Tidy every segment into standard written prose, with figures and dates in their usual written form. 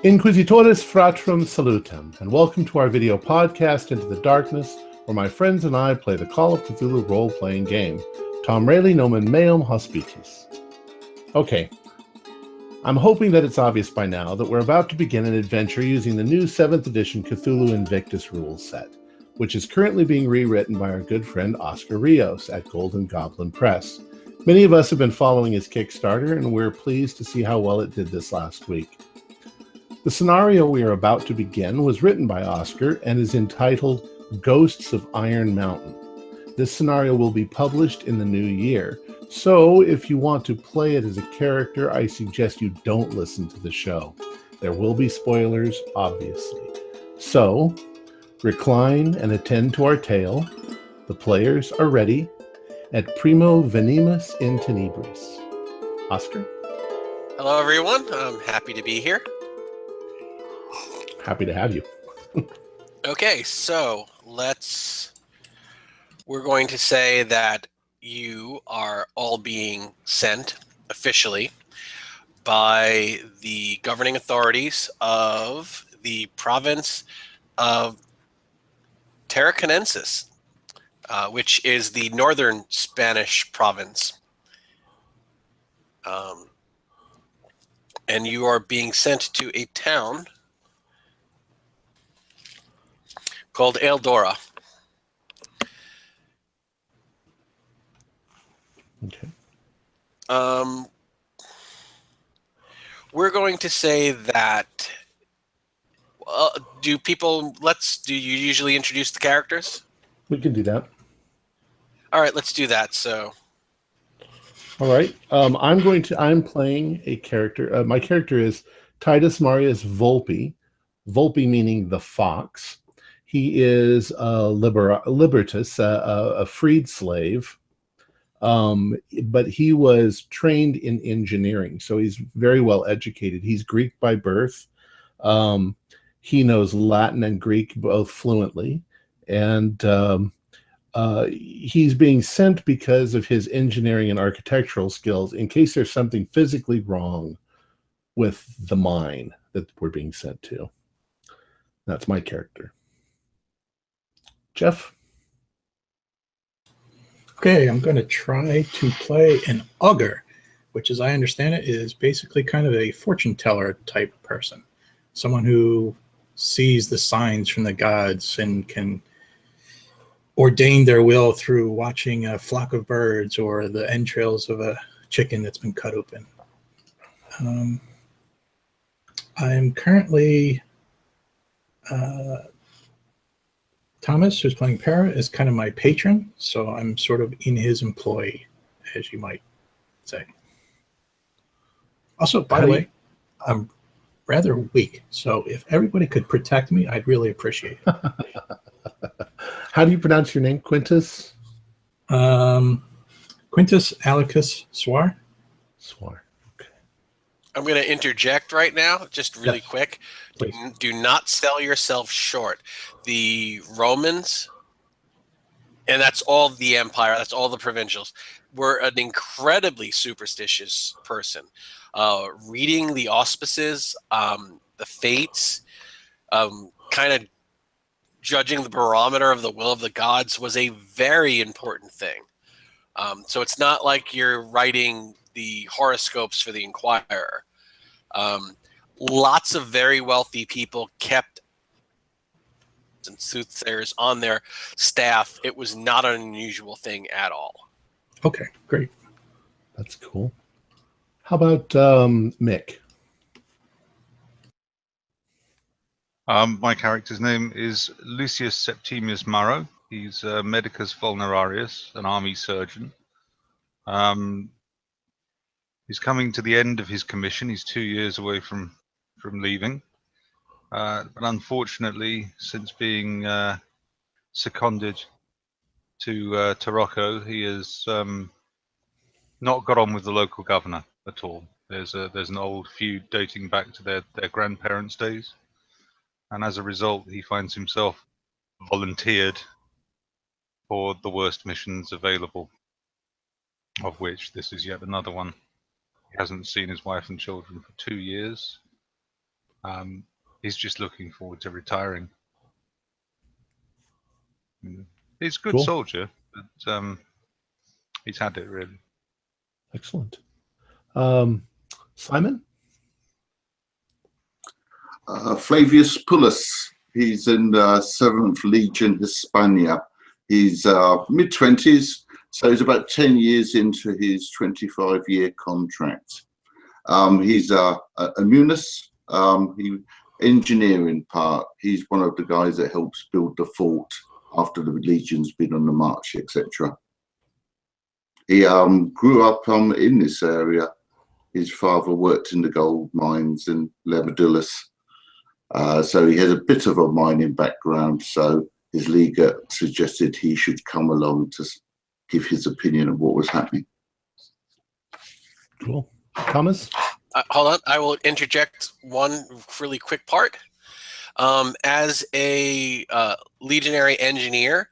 Inquisitores fratrum salutem, and welcome to our video podcast, Into the Darkness, where my friends and I play the Call of Cthulhu role-playing game, Tom Rayleigh Nomen Meum Hospitis. Okay, I'm hoping that it's obvious by now that we're about to begin an adventure using the new 7th edition Cthulhu Invictus rules set, which is currently being rewritten by our good friend Oscar Rios at Golden Goblin Press. Many of us have been following his Kickstarter, and we're pleased to see how well it did this last week. The scenario we are about to begin was written by Oscar and is entitled Ghosts of Iron Mountain. This scenario will be published in the new year, so if you want to play it as a character, I suggest you don't listen to the show. There will be spoilers, obviously. So, recline and attend to our tale. The players are ready. Et primo venimus in tenebris. Oscar? Hello, everyone. I'm happy to be here. Happy to have you. Okay, so we're going to say that you are all being sent officially by the governing authorities of the province of Tarraconensis, which is the northern Spanish province. And you are being sent to a town called Eldora. Okay. We're going to say that. Do you usually introduce the characters? We can do that. All right, let's do that. So. All right. I'm playing a character. My character is Titus Marius Volpe. Volpe meaning the fox. He is a libertus, a freed slave, but he was trained in engineering, so he's very well educated. He's Greek by birth. He knows Latin and Greek both fluently, and he's being sent because of his engineering and architectural skills in case there's something physically wrong with the mine that we're being sent to. That's my character. Jeff? Okay, I'm going to try to play an augur, which, as I understand it, is basically kind of a fortune teller type person. Someone who sees the signs from the gods and can ordain their will through watching a flock of birds or the entrails of a chicken that's been cut open. I'm currently... Thomas, who's playing Para, is kind of my patron, so I'm sort of in his employ, as you might say. Also, by the way, I'm rather weak, so if everybody could protect me, I'd really appreciate it. How do you pronounce your name? Quintus? Quintus Alicus Swar. Swar. Okay. I'm going to interject right now, just really quick. Please. Do not sell yourself short. The Romans, and that's all the empire, that's all the provincials, were an incredibly superstitious person. Reading the auspices, the fates, kind of judging the barometer of the will of the gods was a very important thing. So it's not like you're writing the horoscopes for the Inquirer. Lots of very wealthy people kept and soothsayers on their staff. It was not an unusual thing at all. Okay, great. That's cool. How about Mick? My character's name is Lucius Septimius Maro. He's medicus vulnerarius, an army surgeon. He's coming to the end of his commission. He's 2 years away from leaving. But unfortunately, since being seconded to Tarocco, he has not got on with the local governor at all. There's an old feud dating back to their grandparents' days, and as a result, he finds himself volunteered for the worst missions available, of which this is yet another one. He hasn't seen his wife and children for 2 years. He's just looking forward to retiring. He's a good Cool. soldier, but he's had it really. Excellent. Simon? Flavius Pullus. He's in the 7th Legion Hispania. He's mid-20s, so he's about 10 years into his 25-year contract. He's a Munus, engineering part. He's one of the guys that helps build the fort after the Legion's been on the march, etc. He grew up in this area. His father worked in the gold mines in Lemedulus. So he has a bit of a mining background, so his legate suggested he should come along to give his opinion of what was happening. Cool. Thomas? Hold on, I will interject one really quick part. As a legionary engineer,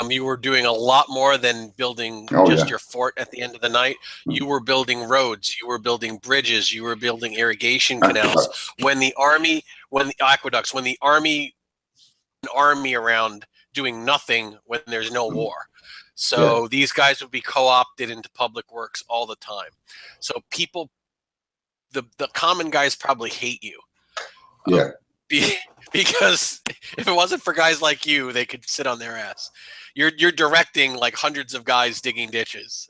you were doing a lot more than building your fort at the end of the night. You were building roads, you were building bridges, you were building irrigation canals. When the army around doing nothing when there's no war. So these guys would be co-opted into public works all the time. So people, the common guys probably hate you. Because if it wasn't for guys like you, they could sit on their ass. You're directing like hundreds of guys digging ditches.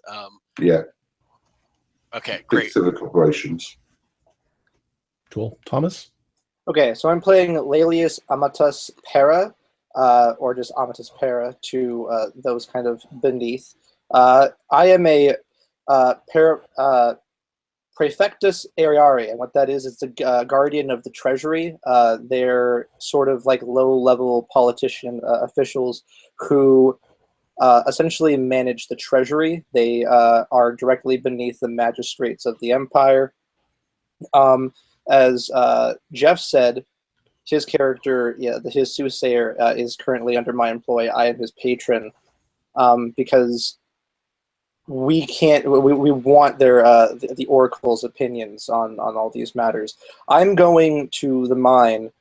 Okay, great. Big civic operations. Cool. Thomas? Okay, so I'm playing Laelius Amatus Para, or just Amatus Para to those kind of beneath. I am a Praefectus Ariari, and what that is, it's a guardian of the treasury. They're sort of like low-level politician officials who essentially manage the treasury. They are directly beneath the magistrates of the empire. As Jeff said, his character, his soothsayer, is currently under my employ. I am his patron, because we want their the oracle's opinions on all these matters. I'm going to the mine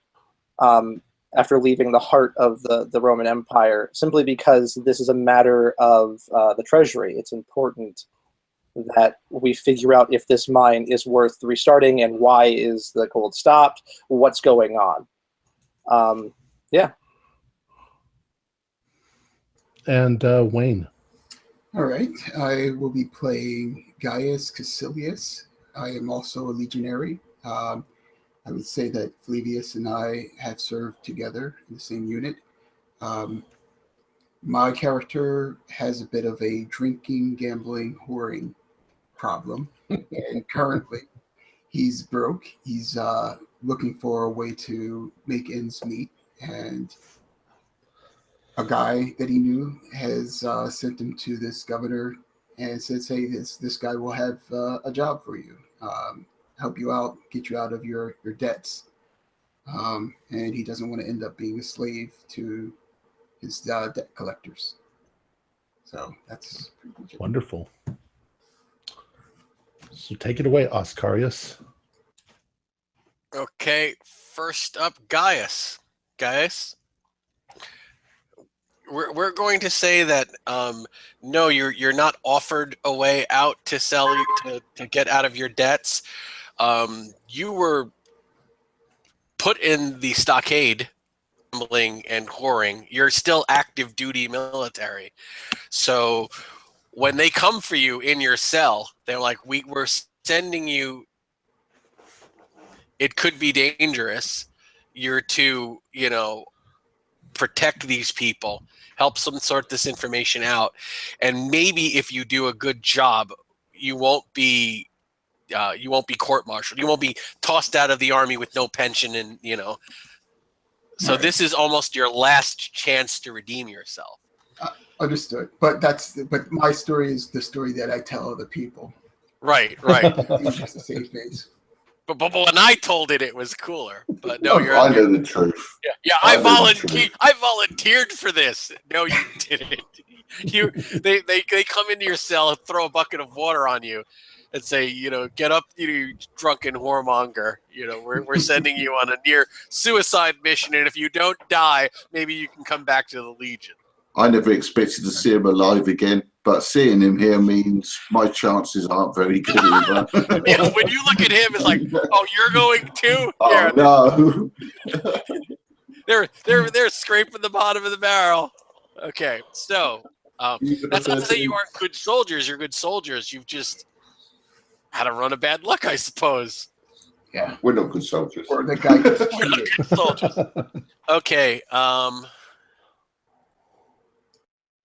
after leaving the heart of the Roman Empire, simply because this is a matter of the treasury. It's important that we figure out if this mine is worth restarting and why is the gold stopped, what's going on. And Wayne? All right, I will be playing Gaius Caecilius. I am also a legionary. I would say that Flavius and I have served together in the same unit. My character has a bit of a drinking, gambling, whoring problem, and currently he's broke. He's looking for a way to make ends meet, and a guy that he knew has sent him to this governor and says, hey, this guy will have a job for you, help you out, get you out of your debts. And he doesn't want to end up being a slave to his debt collectors. So that's pretty much it. Wonderful. So take it away, Oscar Rios. Okay, first up, Gaius. Gaius? We're going to say that no, you're not offered a way out to sell to get out of your debts. You were put in the stockade, gambling and whoring. You're still active duty military. So when they come for you in your cell, they're like, we're sending you. It could be dangerous. You're to, protect these people, help them sort this information out, and maybe if you do a good job, you won't be court-martialed. You won't be tossed out of the army with no pension, and So right. This is almost your last chance to redeem yourself. Understood, but my story is the story that I tell other people. Right. It's just a safe face. But when I told it was cooler. But no, I know the truth. Yeah. I volunteered for this. No, you didn't. They come into your cell and throw a bucket of water on you, and say, get up, you drunken whoremonger. We're sending you on a near suicide mission, and if you don't die, maybe you can come back to the Legion. I never expected to see him alive again, but seeing him here means my chances aren't very good either. Yeah, when you look at him, it's like, oh, you're going too? Oh, no. They're scraping the bottom of the barrel. Okay, so that's not to say you aren't good soldiers. You're good soldiers. You've just had a run of bad luck, I suppose. Yeah. We're not good soldiers. Or the guy gets We're not cheated. good soldiers. Okay,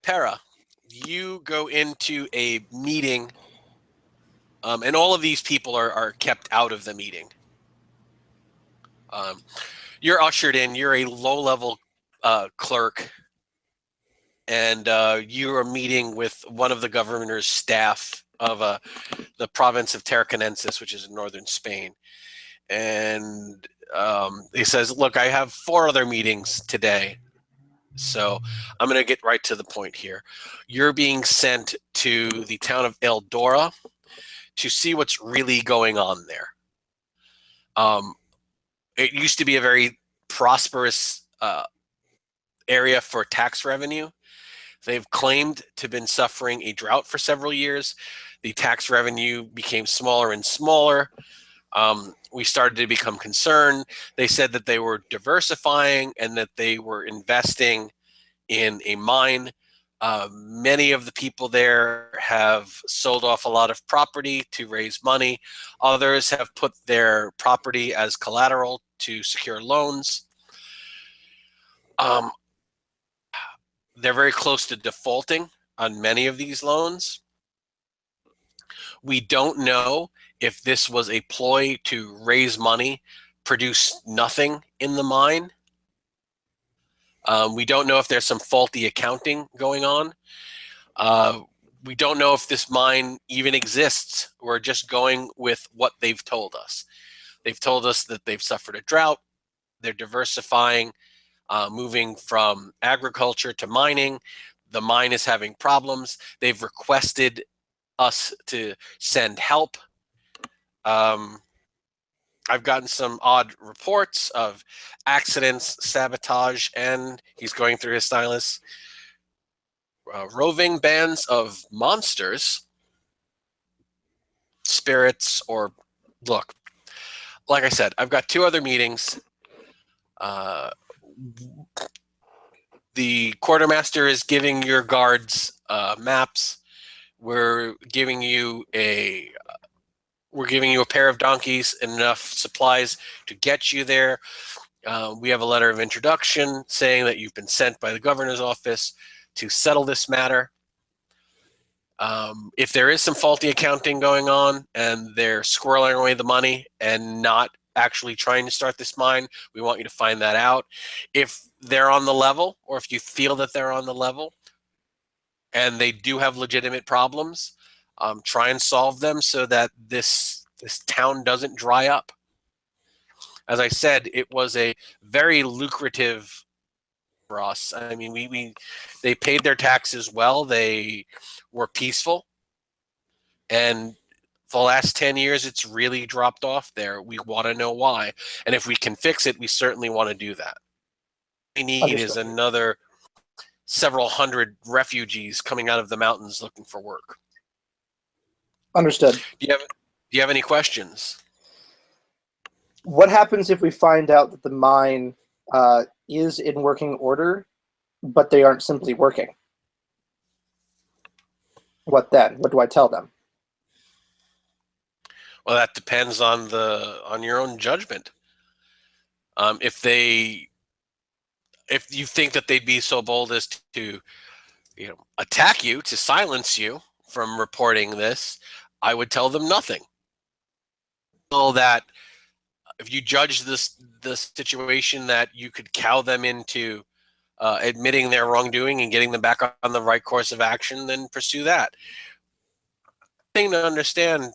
Para, you go into a meeting, and all of these people are kept out of the meeting. You're ushered in. You're a low-level clerk, and you are meeting with one of the governor's staff of the province of Tarraconensis, which is in northern Spain. And he says, look, I have 4 other meetings today, so I'm going to get right to the point here. You're being sent to the town of Eldora to see what's really going on there. It used to be a very prosperous area for tax revenue. They've claimed to have been suffering a drought for several years. The tax revenue became smaller and smaller. We started to become concerned. They said that they were diversifying and that they were investing in a mine. Many of the people there have sold off a lot of property to raise money. Others have put their property as collateral to secure loans. They're very close to defaulting on many of these loans. We don't know if this was a ploy to raise money, produce nothing in the mine. We don't know if there's some faulty accounting going on. We don't know if this mine even exists. We're just going with what they've told us. They've told us that they've suffered a drought. They're diversifying, moving from agriculture to mining. The mine is having problems. They've requested us to send help. I've gotten some odd reports of accidents, sabotage, and he's going through his stylus. Roving bands of monsters, spirits, or look. Like I said, I've got 2 other meetings. The quartermaster is giving your guards maps. We're giving you a pair of donkeys and enough supplies to get you there. We have a letter of introduction saying that you've been sent by the governor's office to settle this matter. If there is some faulty accounting going on and they're squirreling away the money and not actually trying to start this mine, we want you to find that out. If they're on the level, or if you feel that they're on the level and they do have legitimate problems, try and solve them so that this town doesn't dry up. As I said, it was a very lucrative for us. I mean, they paid their taxes well. They were peaceful, and for the last 10 years, it's really dropped off there. We want to know why, and if we can fix it, we certainly want to do that. What we need is another several hundred refugees coming out of the mountains looking for work. Understood. Do you have any questions? What happens if we find out that the mine is in working order, but they aren't simply working? What then? What do I tell them? Well, that depends on your own judgment. If you think that they'd be so bold as to attack you, to silence you from reporting this, I would tell them nothing. So that if you judge the situation that you could cow them into admitting their wrongdoing and getting them back on the right course of action, then pursue that. Thing to understand,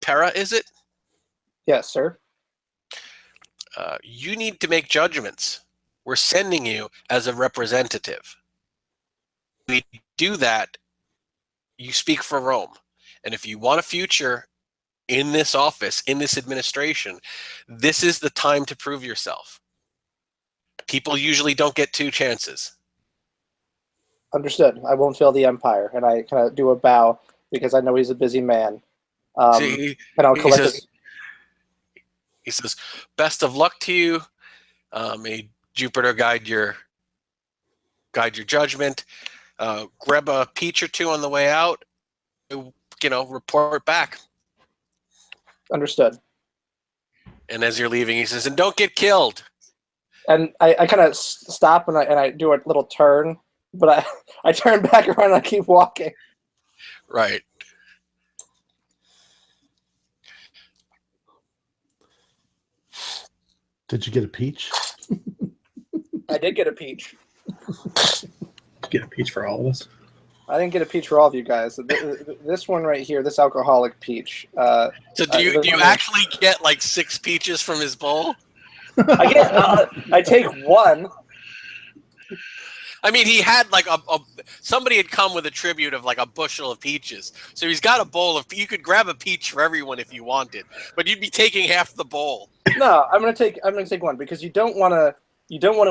Para, is it? Yes, sir. You need to make judgments. We're sending you as a representative. We do that. You speak for Rome. And if you want a future in this office, in this administration, this is the time to prove yourself. People usually don't get 2 chances. Understood. I won't fail the Empire. And I kind of do a bow because I know he's a busy man. And I'll collect his... He says, best of luck to you. May Jupiter guide your judgment. Grab a peach or 2 on the way out. Report back. Understood. And as you're leaving, he says, and don't get killed. And I kind of stop and I do a little turn, but I turn back around and I keep walking. Right. Did you get a peach? I did get a peach. Get a peach for all of us. I didn't get a peach for all of you guys. This one right here, this alcoholic peach. So do you actually get like 6 peaches from his bowl? I take 1. I mean, he had like somebody had come with a tribute of like a bushel of peaches. So he's got a bowl of. You could grab a peach for everyone if you wanted, but you'd be taking half the bowl. No, I'm gonna take 1 because you don't want to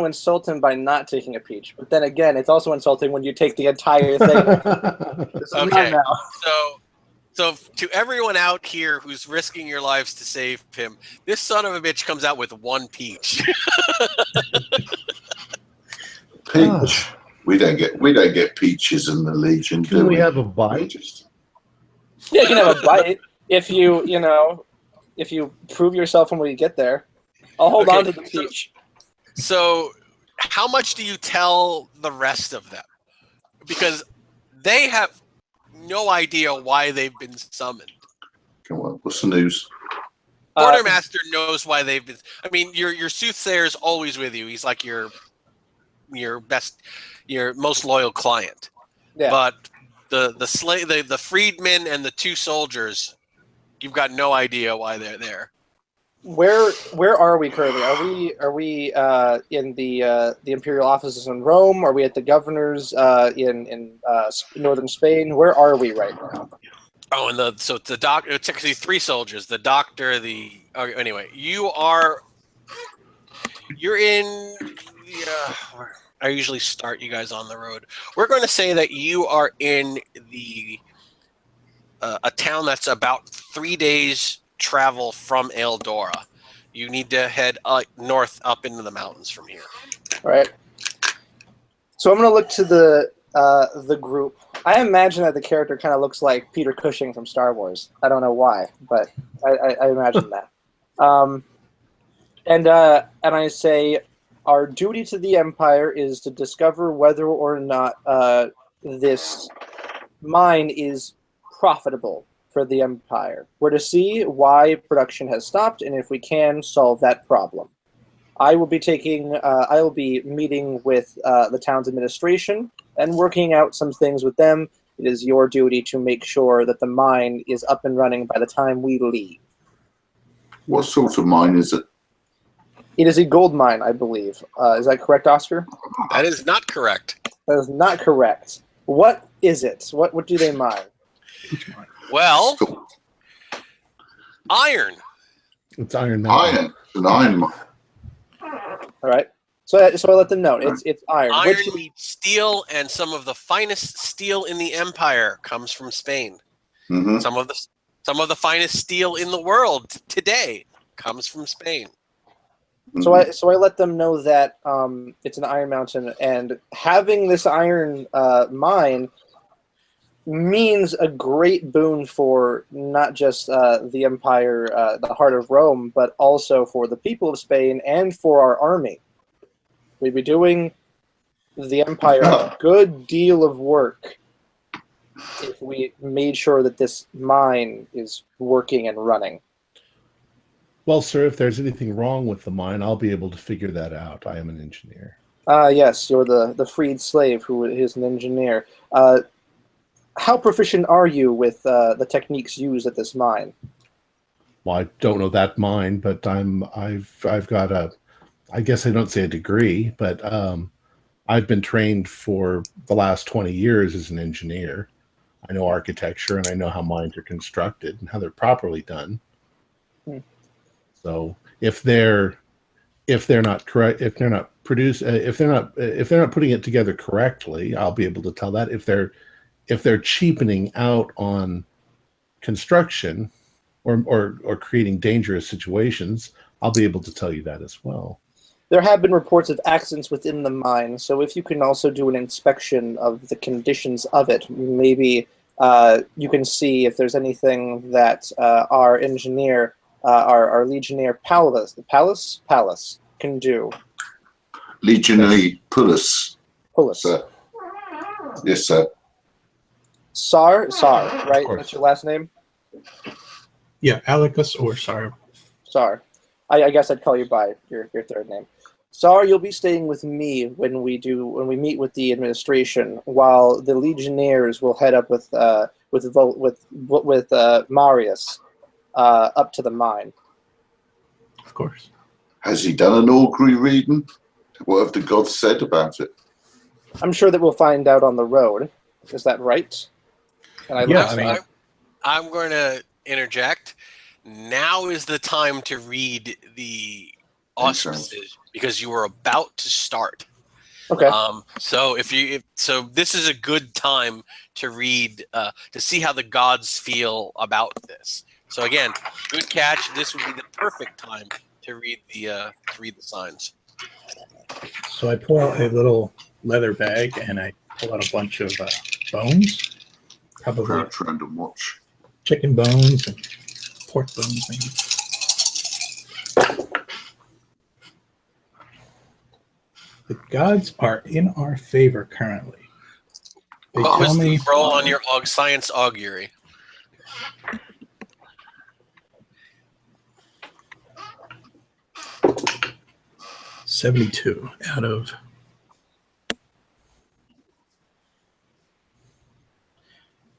insult him by not taking a peach. But then again, it's also insulting when you take the entire thing. Okay. So to everyone out here who's risking your lives to save him, this son of a bitch comes out with 1 peach. Peach. We don't get peaches in the Legion. Can we have a bite? Yeah, you can have a bite if you prove yourself when we get there. I'll hold on to the peach. So how much do you tell the rest of them? Because they have no idea why they've been summoned. Come on, what's the news? Quartermaster knows why they've been. I mean, your soothsayer is always with you. He's like your most loyal client. Yeah. But the freedmen and the 2 soldiers, you've got no idea why they're there. Where are we currently? Are we in the imperial offices in Rome? Are we at the governor's in northern Spain? Where are we right now? Oh, and so the doctor. It's actually 3 soldiers. The doctor. Anyway, you're in. I usually start you guys on the road. We're going to say that you are in a town that's about 3 days travel from Eldora. You need to head north up into the mountains from here. All right. So I'm going to look to the group. I imagine that the character kind of looks like Peter Cushing from Star Wars. I don't know why, but I imagine that. And I say, our duty to the Empire is to discover whether or not this mine is profitable for the Empire. We're to see why production has stopped, and if we can, solve that problem. I will be meeting with the town's administration and working out some things with them. It is your duty to make sure that the mine is up and running by the time we leave. What sort of mine is it? It is a gold mine, I believe. Is that correct, Oscar? That is not correct. That is not correct. What is it? What do they mine? Well, iron. It's Iron Mountain. Iron. It's an iron mine. All right. So I let them know it's iron. Iron meets steel, and some of the finest steel in the Empire comes from Spain. Mm-hmm. Some of the finest steel in the world today comes from Spain. So I let them know that it's an iron mountain, and having this iron mine means a great boon for not just the Empire, the heart of Rome, but also for the people of Spain and for our army. We'd be doing the Empire a good deal of work if we made sure that this mine is working and running. Well, sir, if there's anything wrong with the mine, I'll be able to figure that out. I am an engineer. Yes, you're the freed slave who is an engineer. How proficient are you with the techniques used at this mine? Well, I don't know that mine, but I've got a, I guess I don't say a degree, but I've been trained for the last 20 years as an engineer. I know architecture, and I know how mines are constructed and how they're properly done. So if they're not correct, if they're not putting it together correctly, I'll be able to tell that. If they're cheapening out on construction or creating dangerous situations, I'll be able to tell you that as well. There have been reports of accidents within the mine, so if you can also do an inspection of the conditions of it, maybe you can see if there's anything that our engineer, our Legionnaire Pallas can do. Legionnaire Pullus. Sir. Yes, sir. Sar, right? That's your last name? Yeah, Alicus or Sar. Sar. I guess I'd call you by your third name. Sar, you'll be staying with me when we meet with the administration, while the Legionnaires will head up with Marius up to the mine. Of course. Has he done an augury reading? What have the gods said about it? I'm sure that we'll find out on the road. Is that right? And I'm going to interject. Now is the time to read the auspices because you are about to start. Okay. So this is a good time to read to see how the gods feel about this. So again, good catch. This would be the perfect time to read the signs. So I pull out a little leather bag and I pull out a bunch of bones, probably random watch, chicken bones and pork bones, maybe. The gods are in our favor currently. What was the roll on your science augury? $72 out of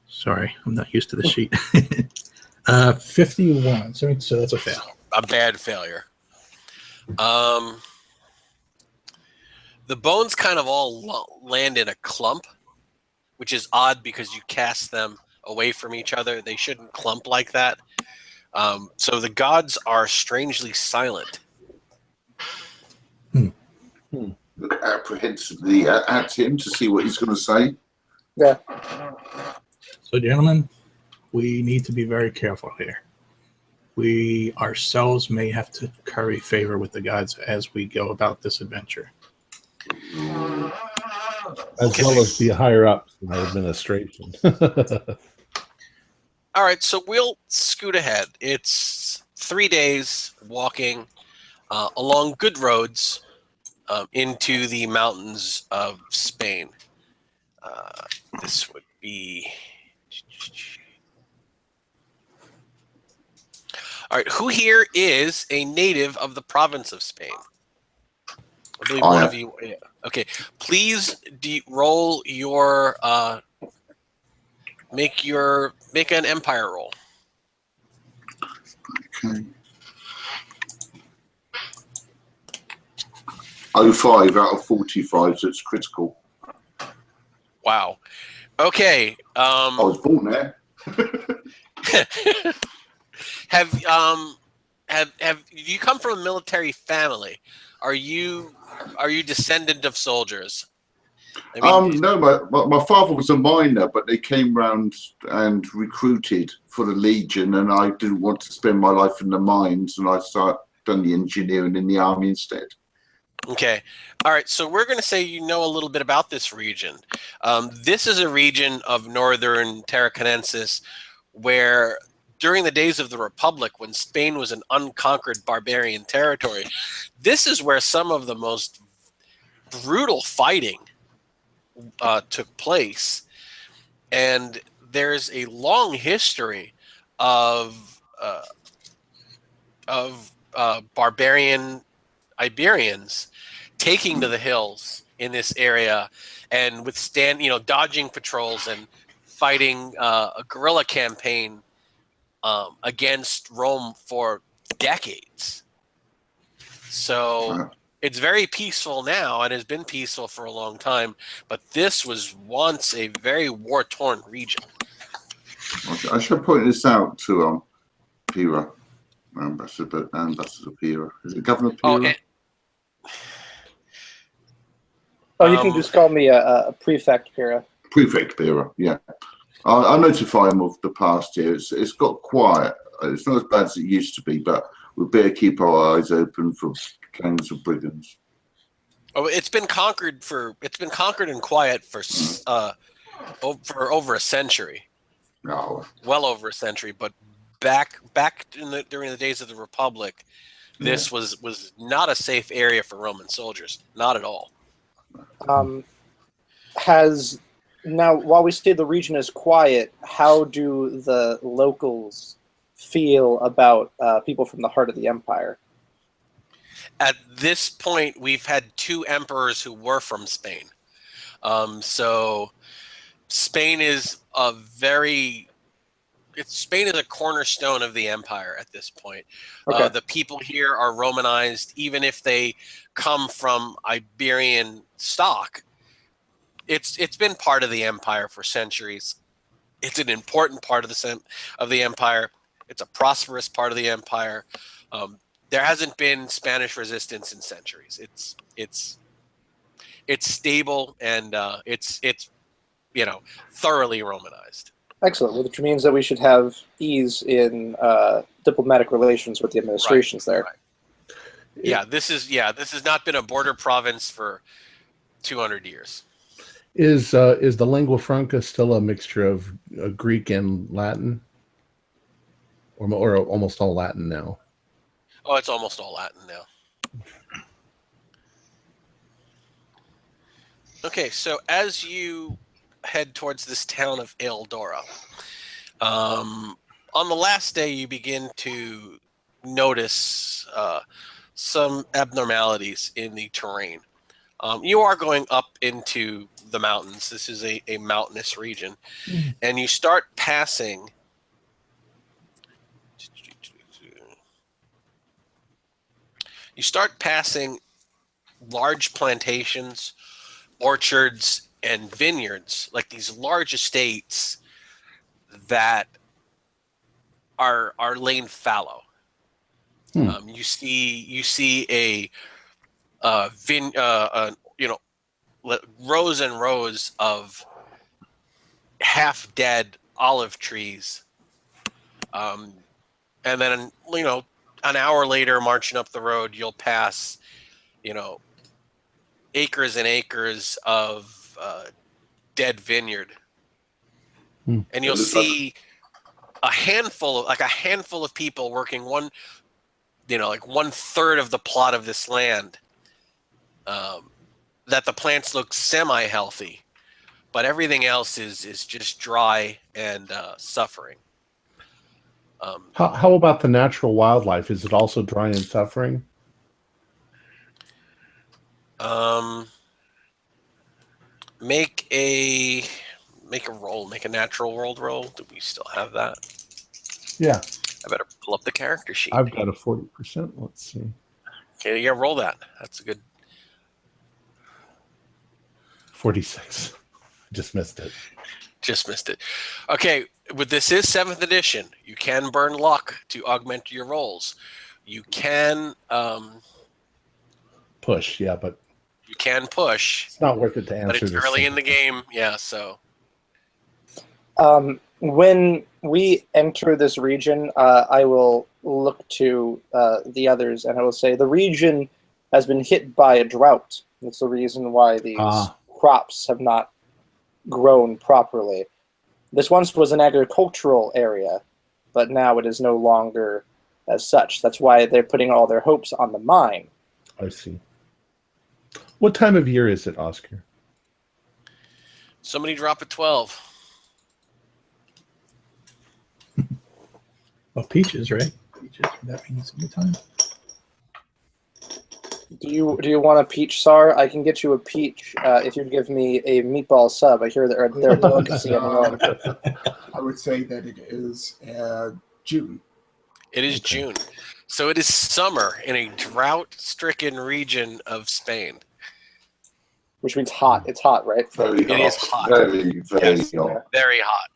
sorry, I'm not used to the sheet. 51. So that's a fail. A bad failure. The bones kind of all land in a clump, which is odd because you cast them away from each other. They shouldn't clump like that. So the gods are strangely silent. Look apprehensively at him to see what he's going to say. Yeah. So, gentlemen, we need to be very careful here. We ourselves may have to curry favor with the gods as we go about this adventure. As well as the higher-ups in our administration. All right, so we'll scoot ahead. It's 3 days walking along good roads into the mountains of Spain. This would be... All right, who here is a native of the province of Spain? I believe one of you. Yeah. Okay, please roll your make an empire roll. Okay. 05 out of 45, so it's critical. Wow. Okay. I was born there. Have you come from a military family? Are you descendant of soldiers? I mean, no, my father was a miner, but they came round and recruited for the Legion, and I didn't want to spend my life in the mines, and I done the engineering in the army instead. Okay. All right. So we're going to say you know a little bit about this region. This is a region of northern Tarraconensis where during the days of the Republic, when Spain was an unconquered barbarian territory, this is where some of the most brutal fighting took place. And there's a long history of barbarian Iberians taking to the hills in this area and dodging patrols and fighting a guerrilla campaign against Rome for decades. So it's very peaceful now and has been peaceful for a long time, but this was once a very war-torn region. I should point this out to Pira, Ambassador Pira. Is it Governor Pira? You can just call me a prefect, Pira. Prefect Pira, yeah. I notify him of the past year. It's got quiet. It's not as bad as it used to be, but we better keep our eyes open for gangs of brigands. Oh, it's been conquered and quiet for over a century. No. Well over a century, but back during the days of the Republic, this was not a safe area for Roman soldiers. Not at all. Now, while we say the region is quiet, how do the locals feel about people from the heart of the Empire? At this point, we've had 2 emperors who were from Spain. So Spain is Spain is a cornerstone of the empire at this point. Okay. The people here are Romanized, even if they come from Iberian stock. It's been part of the empire for centuries. It's an important part of the empire. It's a prosperous part of the empire. There hasn't been Spanish resistance in centuries. It's stable and it's thoroughly Romanized. Excellent, which means that we should have ease in diplomatic relations with the administrations there. Right. Yeah, this has not been a border province for 200 years. Is the lingua franca still a mixture of Greek and Latin, or almost all Latin now? Oh, it's almost all Latin now. Okay, so as you head towards this town of Eldora, on the last day you begin to notice some abnormalities in the terrain. You are going up into the mountains. This is a mountainous region. And you start passing large plantations, orchards, and vineyards, like these large estates that are laying fallow. You see rows and rows of half dead olive trees, and then an hour later, marching up the road, you'll pass acres and acres of dead vineyard, and you'll see a handful of people working one third of the plot of this land. That the plants look semi-healthy, but everything else is just dry and suffering. How about the natural wildlife? Is it also dry and suffering? Make a roll. Make a natural world roll. Do we still have that? Yeah. I better pull up the character sheet. I've got a 40%. Let's see. Okay, yeah, roll that. That's a good. 46. Just missed it. Okay, this is 7th edition. You can burn luck to augment your rolls. You can push, yeah, but you can push. It's not worth it to answer. But it's early in the game, yeah. So, when we enter this region, I will look to the others and I will say the region has been hit by a drought. That's the reason why these crops have not grown properly. This once was an agricultural area, but now it is no longer as such. That's why they're putting all their hopes on the mine. I see. What time of year is it, Oscar? Somebody drop a 12. Well, peaches, right? Peaches, that means summertime. Do you want a peach, Sar? I can get you a peach if you give me a meatball sub. I hear they're a delicacy at the moment. I would say that it is June. It is June. So it is summer in a drought-stricken region of Spain. Which means hot. It's hot, right? Very It hot. is hot. Very Yes, hot. very hot.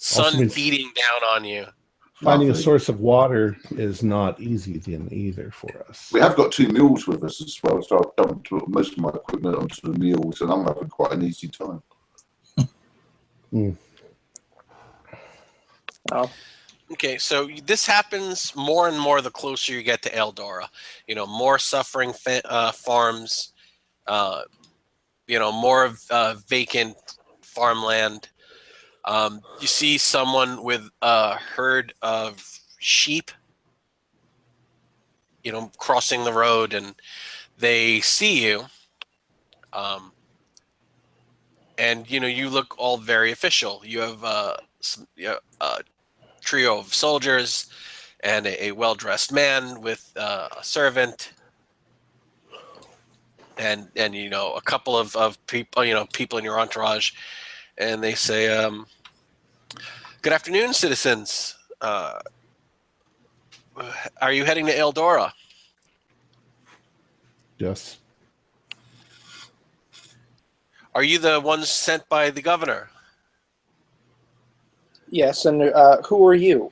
sun means- beating down on you. Finding a Lovely. source of water is not easy then either for us. We have got 2 mules with us as well, so I've dumped most of my equipment onto the mules, and I'm having quite an easy time. Oh, Okay, so this happens more and more the closer you get to Eldora. You know, more suffering farms, you know, more vacant farmland. You see someone with a herd of sheep, you know, crossing the road, and they see you. And, you know, you look all very official. You have a trio of soldiers and a well-dressed man with a servant. And you know, a couple of people, you know, people in your entourage. And they say, good afternoon, citizens. Are you heading to Eldora? Yes. Are you the ones sent by the governor? yes, and who are you?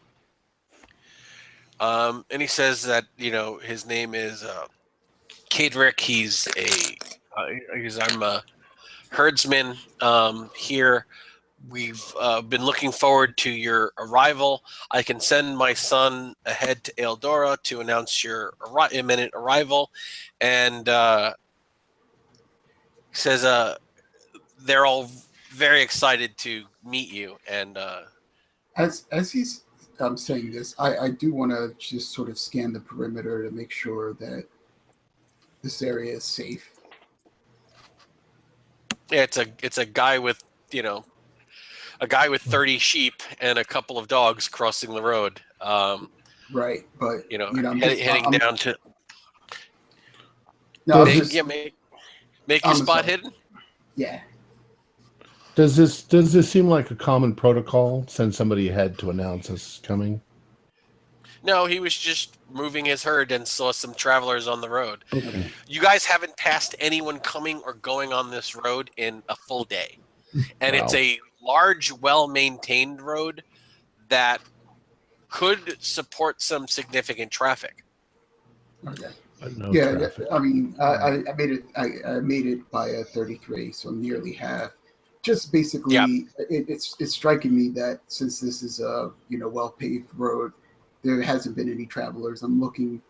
And he says that, you know, his name is Kadrick. I'm a herdsman here. We've been looking forward to your arrival. I can send my son ahead to Eldora to announce your imminent arrival. And he says they're all very excited to meet you. And As he's saying this, I do want to just sort of scan the perimeter to make sure that this area is safe. yeah, it's a guy with, you know, a guy with 30 sheep and a couple of dogs crossing the road. Right, but You know, I'm heading down to No, I'm Does just, make your I'm spot sorry. hidden. yeah. Does this seem like a common protocol? Send somebody ahead to announce us coming? No, he was just moving his herd and saw some travelers on the road. Okay. You guys haven't passed anyone coming or going on this road in a full day. And it's Wow. a large, well-maintained road that could support some significant traffic. Okay. But no Yeah, traffic. I mean, I made it. I made it by a 33, so nearly half. Just basically, Yeah. it's striking me that since this is a well paved road, there hasn't been any travelers. I'm looking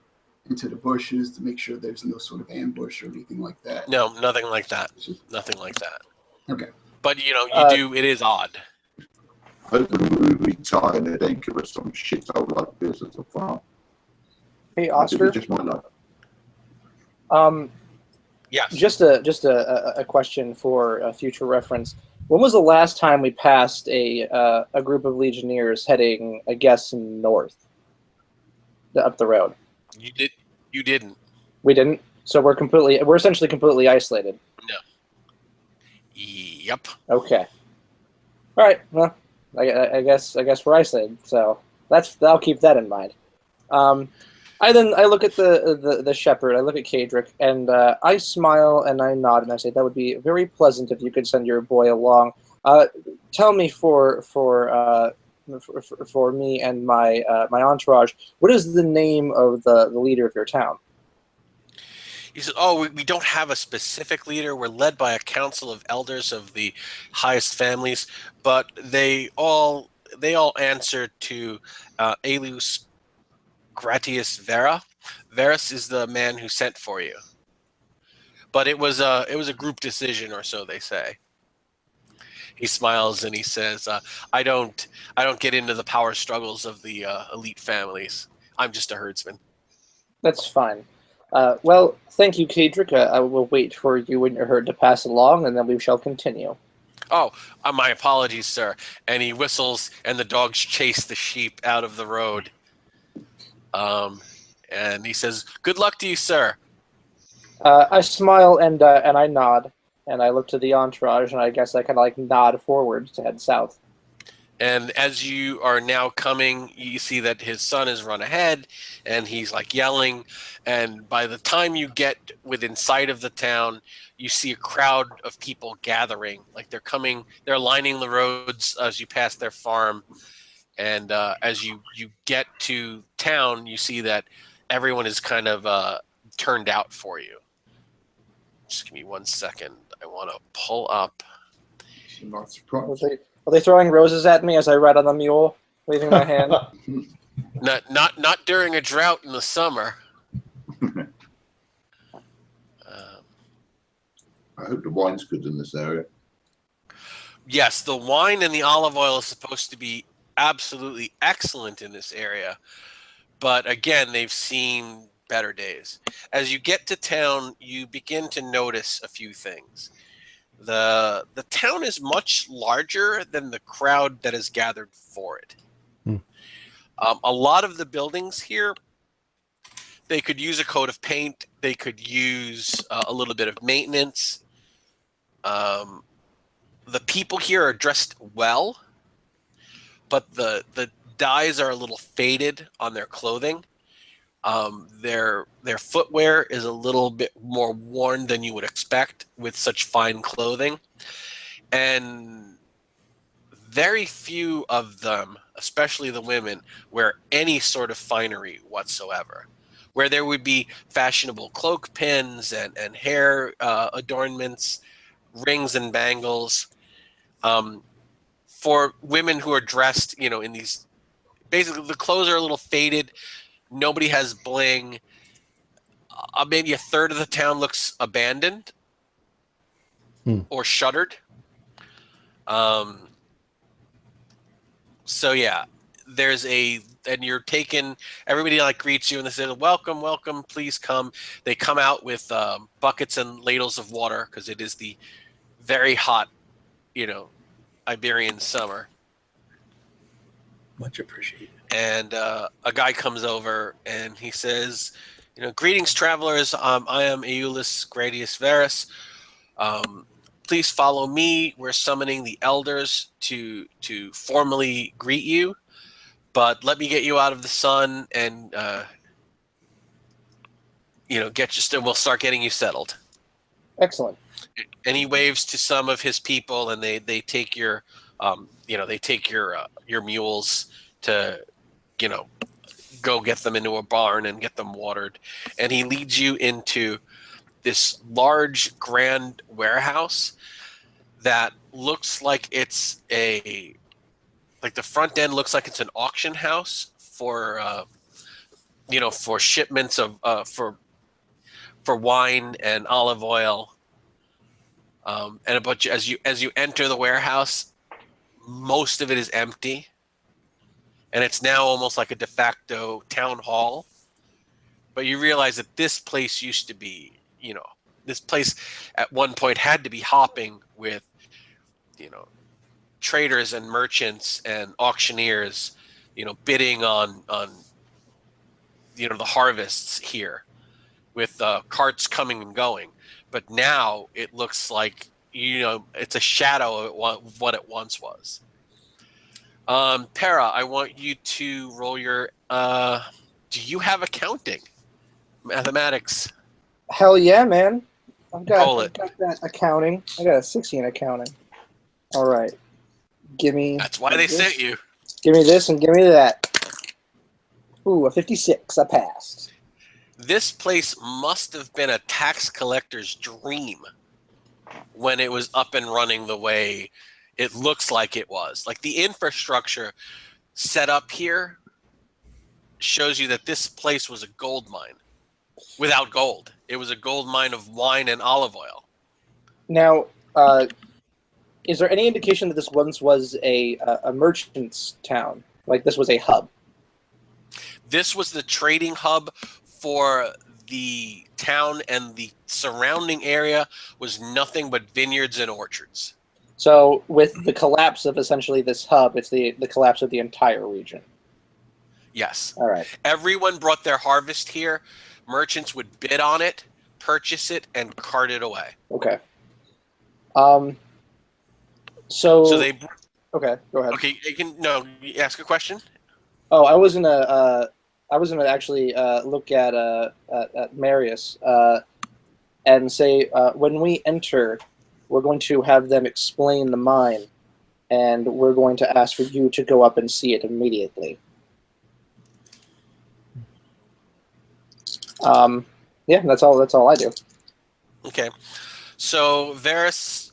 into the bushes to make sure there's no sort of ambush or anything like that. No, nothing like that. It's just- Nothing like that. Okay. But, you know, you do, it is odd. Hopefully we retire and they don't give us some shit out like this as a farm. Hey, Maybe Oscar. just my luck. Yes. Just a question for future reference. When was the last time we passed a group of Legionnaires heading, I guess, north, up the road? You didn't. We didn't. So we're essentially completely isolated. No. Yep. Okay. All right. Well, I guess we're isolated. So I'll keep that in mind. I look at the shepherd. I look at Kadrick, and I smile and I nod and I say that would be very pleasant if you could send your boy along. Tell me for me and my entourage, what is the name of the leader of your town? He said, "Oh, we don't have a specific leader. We're led by a council of elders of the highest families, but they all answer to Elus Gratius Vera. Verus is the man who sent for you. But it was a group decision, or so they say." He smiles and he says, "I don't get into the power struggles of the elite families. I'm just a herdsman." That's fine. Well, thank you, Kadrick. I will wait for you and your herd to pass along, and then we shall continue. "Oh, my apologies, sir." And he whistles, and the dogs chase the sheep out of the road. And he says, "Good luck to you, sir." I smile and I nod, and I look to the entourage, and I guess I kind of nod forward to head south. And as you are now coming, you see that his son has run ahead, and he's like yelling. And by the time you get within sight of the town, you see a crowd of people gathering. Like they're lining the roads as you pass their farm. And as you get to town, you see that everyone is kind of turned out for you. Just give me 1 second. I want to pull up. I'm not surprised. Are they throwing roses at me as I ride on the mule, waving my hand? Not during a drought in the summer. I hope the wine's good in this area. Yes, the wine and the olive oil is supposed to be absolutely excellent in this area. But again, they've seen better days. As you get to town, you begin to notice a few things. The town is much larger than the crowd that is gathered for it. A lot of the buildings here, they could use a coat of paint. They could use a little bit of maintenance. The people here are dressed well, but the dyes are a little faded on their clothing. Their footwear is a little bit more worn than you would expect with such fine clothing. And very few of them, especially the women, wear any sort of finery whatsoever. Where there would be fashionable cloak pins and hair adornments, rings and bangles. For women who are dressed, in these, basically the clothes are a little faded. Nobody has bling. Maybe a third of the town looks abandoned or shuttered. So yeah, and you're taken. Everybody greets you and they say, "Welcome, welcome, please come." They come out with buckets and ladles of water because it is the very hot, Iberian summer. Much appreciated. And a guy comes over and he says, "Greetings, travelers. I am Aulus Gradius Verus. Please follow me. We're summoning the elders to formally greet you. But let me get you out of the sun and we'll start getting you settled." Excellent. And he waves to some of his people, and they take your your mules to go get them into a barn and get them watered. And he leads you into this large grand warehouse that looks like it's the front end looks like it's an auction house for for shipments of for wine and olive oil. And a bunch, as you enter the warehouse, most of it is empty, and it's now almost like a de facto town hall. But you realize that this place used to be, this place at one point had to be hopping with, traders and merchants and auctioneers, bidding on the harvests here, with carts coming and going. But now it looks like, it's a shadow of what it once was. Para, I want you to roll your, do you have accounting? Mathematics? Hell yeah, man. I've got it. Accounting. I got a 60 in accounting. All right. Give me. That's why they sent you. Give me this and give me that. Ooh, a 56. I passed. This place must have been a tax collector's dream when it was up and running the way it looks like it was. Like, the infrastructure set up here shows you that this place was a gold mine without gold. It was a gold mine of wine and olive oil. Now, is there any indication that this once was a merchant's town? Like, this was a hub? This was the trading hub for the town, and the surrounding area was nothing but vineyards and orchards. So with the collapse of essentially this hub, it's the collapse of the entire region. Yes. All right. Everyone brought their harvest here. Merchants would bid on it, purchase it, and cart it away. Okay. So Okay, go ahead. Okay, you ask a question. Oh, I was gonna actually look at Marius and say when we enter, we're going to have them explain the mine, and we're going to ask for you to go up and see it immediately. Yeah, that's all I do. Okay, so Varys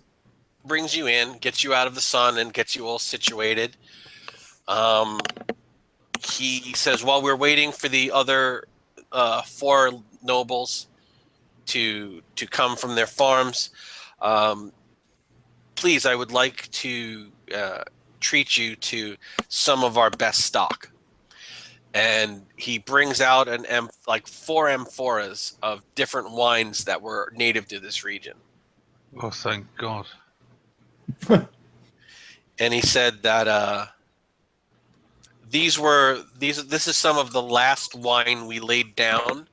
brings you in, gets you out of the sun, and gets you all situated. He says, while we're waiting for the other 4 nobles to come from their farms, please, I would like to treat you to some of our best stock. And he brings out like 4 amphoras of different wines that were native to this region. Oh, thank God. And he said that this is some of the last wine we laid down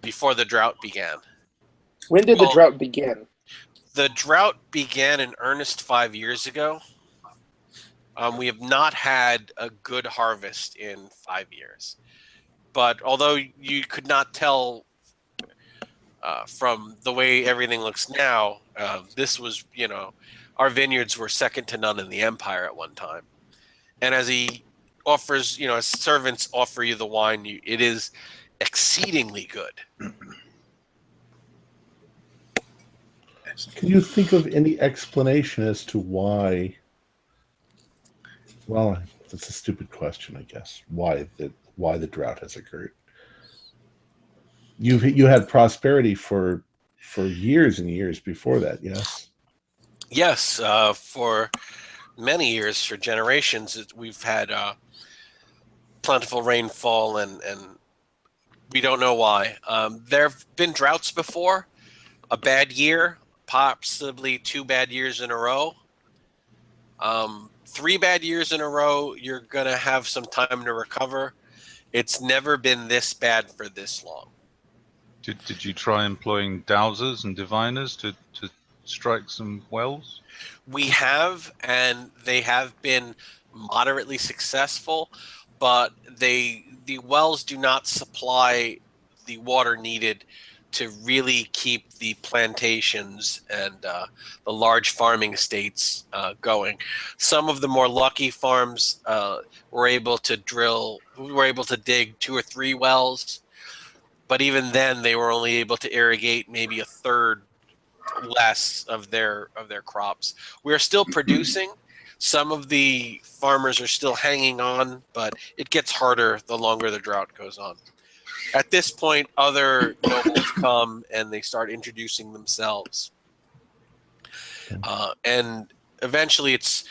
before the drought began. When did the drought begin? The drought began in earnest 5 years ago. We have not had a good harvest in 5 years. But although you could not tell from the way everything looks now, this was, our vineyards were second to none in the empire at one time. And as he offers, as servants offer you the wine, it is exceedingly good. Can you think of any explanation as to why? Well, that's a stupid question, I guess. Why the drought has occurred? You had prosperity for years and years before that, yes. Yes, for many years, for generations, we've had plentiful rainfall, and we don't know why. There have been droughts before, a bad year, possibly 2 bad years in a row. 3 bad years in a row, you're going to have some time to recover. It's never been this bad for this long. Did you try employing dowsers and diviners to strike some wells? We have, and they have been moderately successful, but the wells do not supply the water needed to really keep the plantations and the large farming estates going. Some of the more lucky farms were able to dig 2 or 3 wells, but even then they were only able to irrigate maybe a third less of their crops. We're still producing. Some of the farmers are still hanging on, but it gets harder the longer the drought goes on. At this point, other nobles come and they start introducing themselves. And eventually it's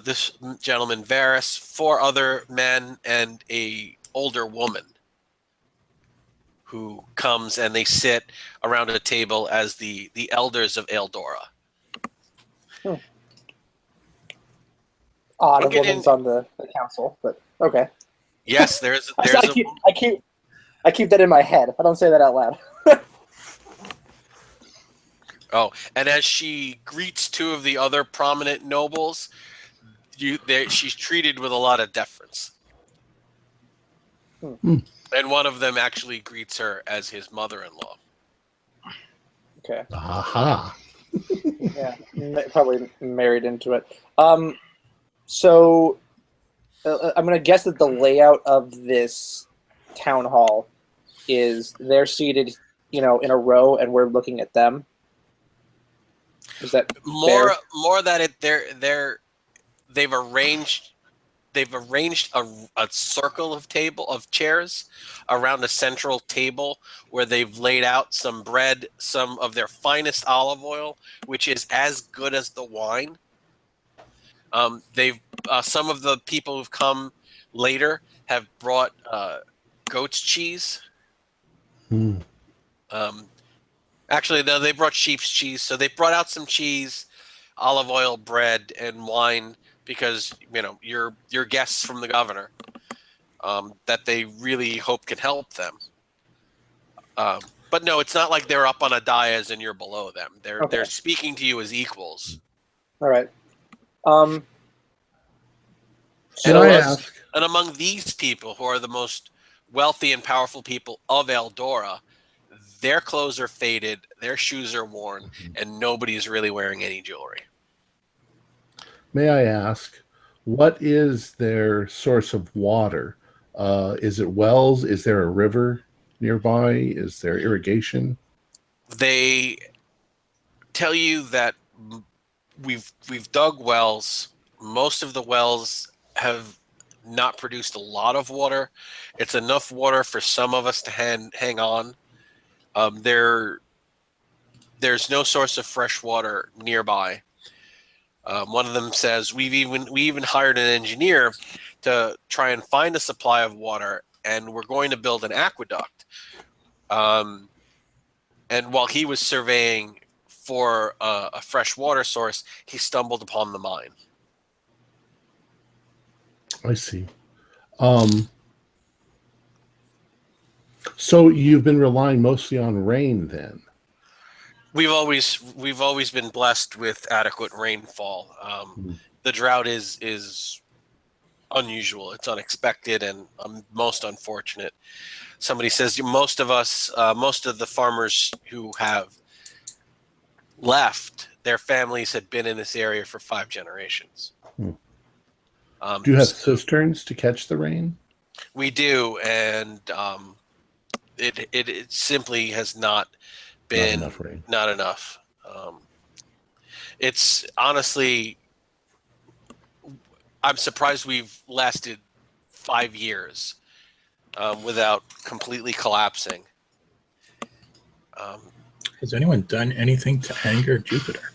this gentleman, Varys, 4 other men, and a older woman who comes, and they sit around a table as the elders of Eldora. Odd, a woman's on the council, but okay. Yes, there's I keep that in my head. I don't say that out loud. Oh, and as she greets 2 of the other prominent nobles, she's treated with a lot of deference. And one of them actually greets her as his mother-in-law. Okay. Aha. Yeah, probably married into it. So I'm going to guess that the layout of this town hall is they're seated, in a row, and we're looking at them. Is that more fair? that they've arranged a circle of chairs around a central table where they've laid out some bread, some of their finest olive oil, which is as good as the wine. They've some of the people who've come later have brought goat's cheese. Actually, no, they brought sheep's cheese. So they brought out some cheese, olive oil, bread, and wine because you're guests from the governor that they really hope can help them. But no, it's not like they're up on a dais and you're below them. They're speaking to you as equals. All right. Um, And so I let's- ask, And among these people, who are the most wealthy and powerful people of Eldora, their clothes are faded, their shoes are worn, and nobody's really wearing any jewelry. may I ask, what is their source of water? Is it wells? Is there a river nearby? Is there irrigation? They tell you that we've dug wells. Most of the wells have not produced a lot of water. It's enough water for some of us to hang on. There's no source of fresh water nearby. One of them says we even hired an engineer to try and find a supply of water, and we're going to build an aqueduct. And while he was surveying for a fresh water source, he stumbled upon the mine. I see. So you've been relying mostly on rain then? We've always been blessed with adequate rainfall. The drought is unusual. It's unexpected and most unfortunate. Somebody says most of the farmers who have left, their families had been in this area for 5 generations. Do you have cisterns to catch the rain? We do, and it simply has not been Not enough rain. Not enough. It's honestly, I'm surprised we've lasted 5 years without completely collapsing. Has anyone done anything to anger Jupiter?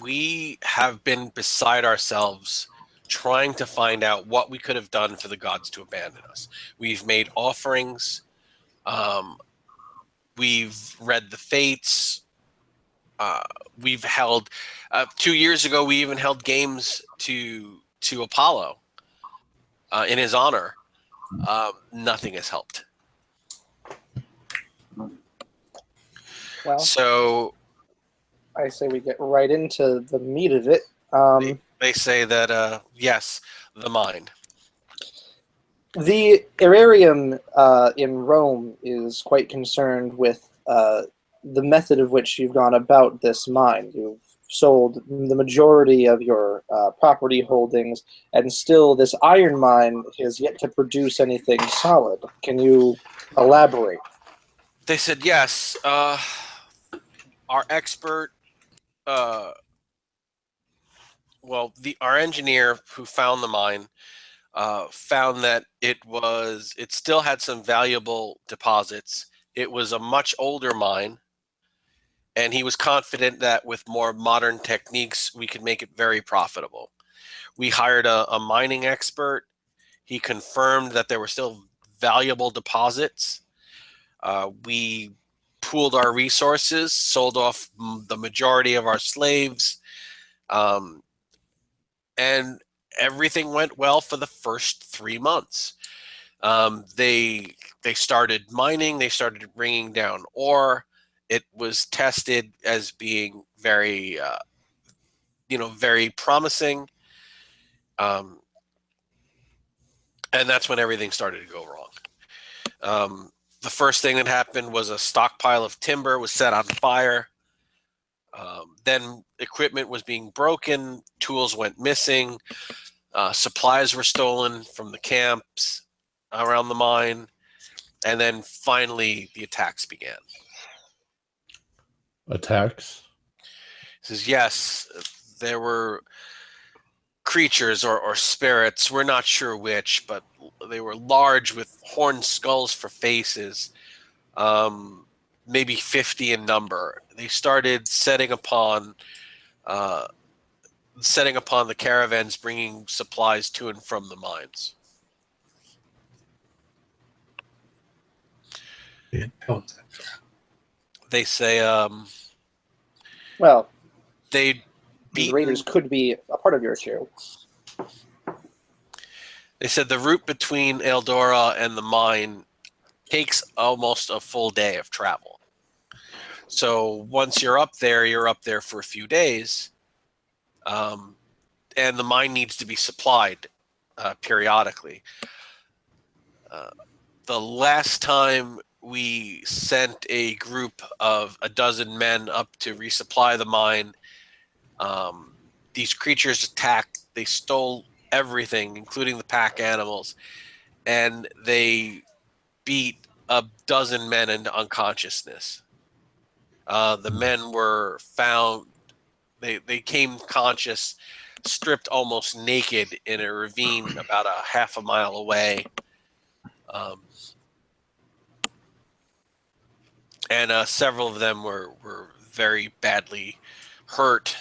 We have been beside ourselves trying to find out what we could have done for the gods to abandon us. We've made offerings. We've read the fates. We've held 2 years ago. We even held games to Apollo in his honor. Nothing has helped. well, So I say we get right into the meat of it. they say that yes, the mine. The Aerarium in Rome is quite concerned with the method of which you've gone about this mine. You've sold the majority of your property holdings, and still this iron mine has yet to produce anything solid. Can you elaborate? They said yes. Our expert, our engineer who found the mine, found that it still had some valuable deposits. It was a much older mine, and he was confident that with more modern techniques, we could make it very profitable. We hired a mining expert. He confirmed that there were still valuable deposits. We pooled our resources, sold off the majority of our slaves, and everything went well for the first 3 months. They started mining. They started bringing down ore. It was tested as being very, very promising. And that's when everything started to go wrong. The first thing that happened was a stockpile of timber was set on fire. Then equipment was being broken. Tools went missing. Supplies were stolen from the camps around the mine. And then finally the attacks began. Attacks? He says, yes, there were creatures or spirits. We're not sure which, but they were large with horned skulls for faces, maybe 50 in number. They started setting upon the caravans bringing supplies to and from the mines. Yeah, They say Well, they the Raiders could be a part of your issue. They said the route between Eldora and the mine takes almost a full day of travel. So once you're up there for a few days. and the mine needs to be supplied periodically. The last time we sent a group of a dozen men up to resupply the mine, these creatures attacked. They stole everything, including the pack animals, and they beat a dozen men into unconsciousness. The men were found. They came conscious, stripped almost naked in a ravine about a half a mile away. And several of them were very badly hurt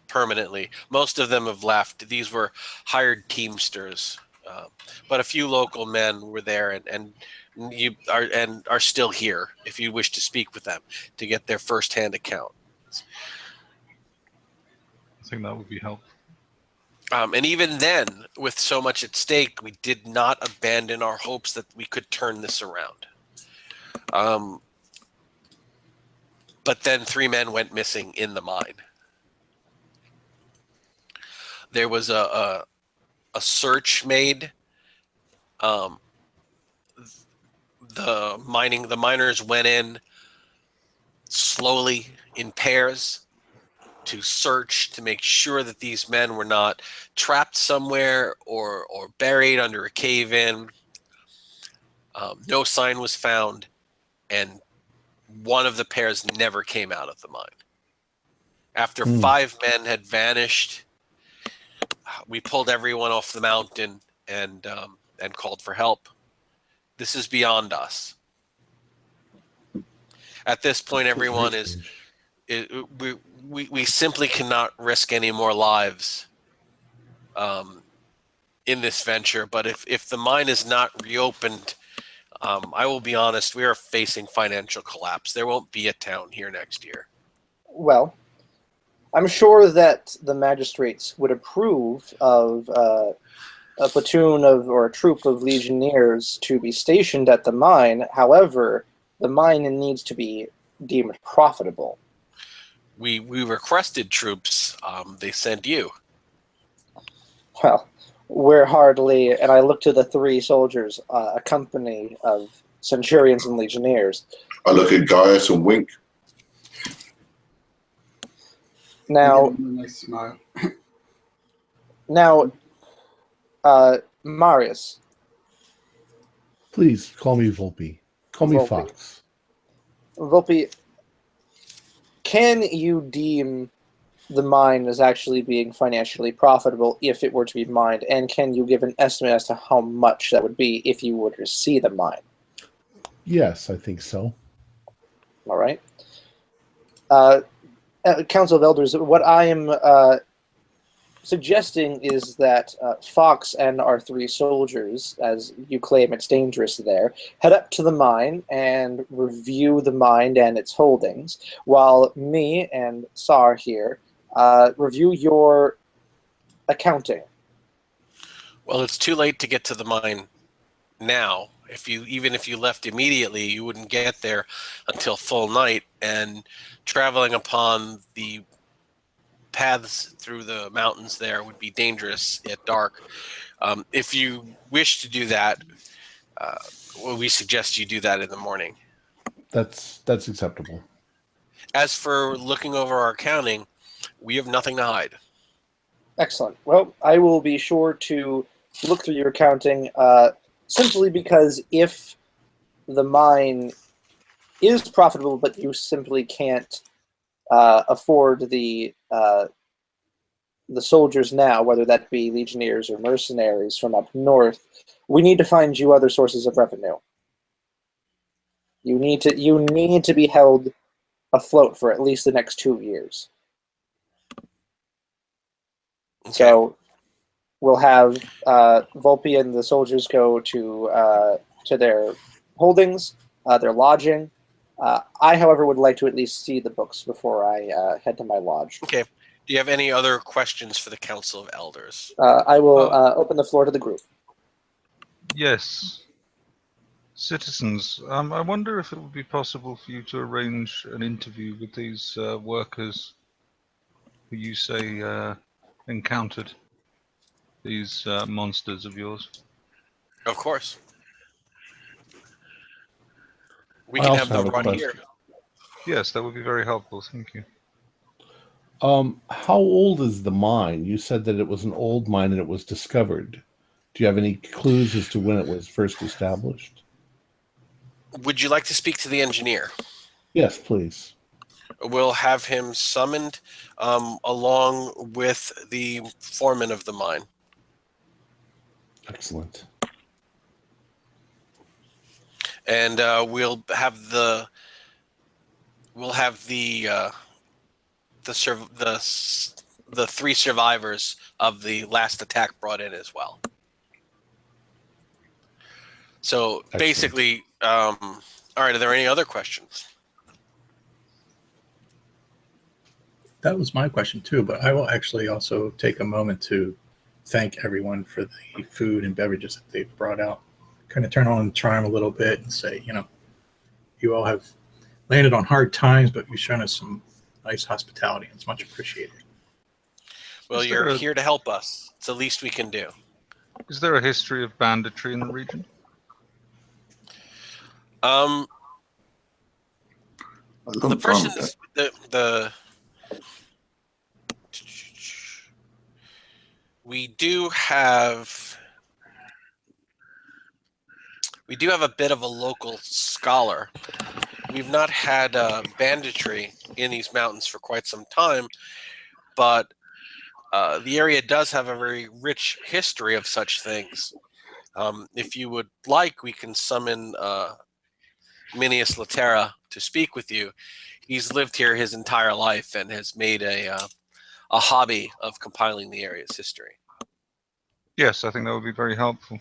permanently. Most of them have left. These were hired teamsters, but a few local men were there, and are still here. If you wish to speak with them to get their first-hand account, I think that would be helpful. and even then, with so much at stake, we did not abandon our hopes that we could turn this around. But then 3 men went missing in the mine. There was a search made. The miners went in slowly in pairs to search to make sure that these men were not trapped somewhere or buried under a cave-in. No sign was found, and one of the pairs never came out of the mine. After 5 men had vanished, we pulled everyone off the mountain and called for help. This is beyond us. At this point, everyone we simply cannot risk any more lives in this venture. But if the mine is not reopened, I will be honest, we are facing financial collapse. There won't be a town here next year. Well, I'm sure that the magistrates would approve of a platoon or a troop of legionnaires to be stationed at the mine. However, the mine needs to be deemed profitable. We requested troops. They sent you. Well, we're hardly, and I look to the 3 soldiers, a company of centurions and legionnaires. I look at Gaius and wink. Now, nice smile. now, Marius. Please call me Volpe. Call me Volpe. Fox. Volpe, can you deem the mine as actually being financially profitable if it were to be mined? And can you give an estimate as to how much that would be if you were to see the mine? Yes, I think so. All right. Council of Elders, what I am suggesting is that Fox and our 3 soldiers, as you claim it's dangerous there, head up to the mine and review the mine and its holdings, while me and Sar here review your accounting. Well, it's too late to get to the mine now. Even if you left immediately, you wouldn't get there until full night, and traveling upon the paths through the mountains there would be dangerous at dark. If you wish to do that, we suggest you do that in the morning. That's acceptable. As As for looking over our accounting, we have nothing to hide. Excellent. Well, I will be sure to look through your accounting, simply because if the mine is profitable, but you simply can't afford the soldiers now, whether that be legionnaires or mercenaries from up north, we need to find you other sources of revenue. You need to be held afloat for at least the next 2 years. Okay. So we'll have Volpe and the soldiers go to their holdings, their lodging. I, however, would like to at least see the books before I head to my lodge. Okay. Do you have any other questions for the Council of Elders? I will open the floor to the group. Yes. Citizens, I wonder if it would be possible for you to arrange an interview with these workers who you say encountered these monsters of yours? Of course. We I can also have them have a brought question. here. Yes, that would be very helpful. Thank you. How old is the mine? You said that it was an old mine and it was discovered. Do you have any clues as to when it was first established? Would you like to speak to the engineer? Yes, please. We'll have him summoned along with the foreman of the mine. Excellent. And we'll have the three survivors of the last attack brought in as well. So Excellent. basically, all right. Are there any other questions? That was my question too, but I will actually also take a moment to thank everyone for the food and beverages that they've brought out. Kind of turn on the charm a little bit and say, you all have landed on hard times, but you've shown us some nice hospitality, and it's much appreciated. Well, Is there you're a- here to help us. It's the least we can do. Is there a history of banditry in the region? A The long time person ago. is the we do have a bit of a local scholar. We've not had banditry in these mountains for quite some time, but the area does have a very rich history of such things. If you would like, we can summon Minius Latera to speak with you. He's lived here his entire life and has made a hobby of compiling the area's history. Yes, I think that would be very helpful.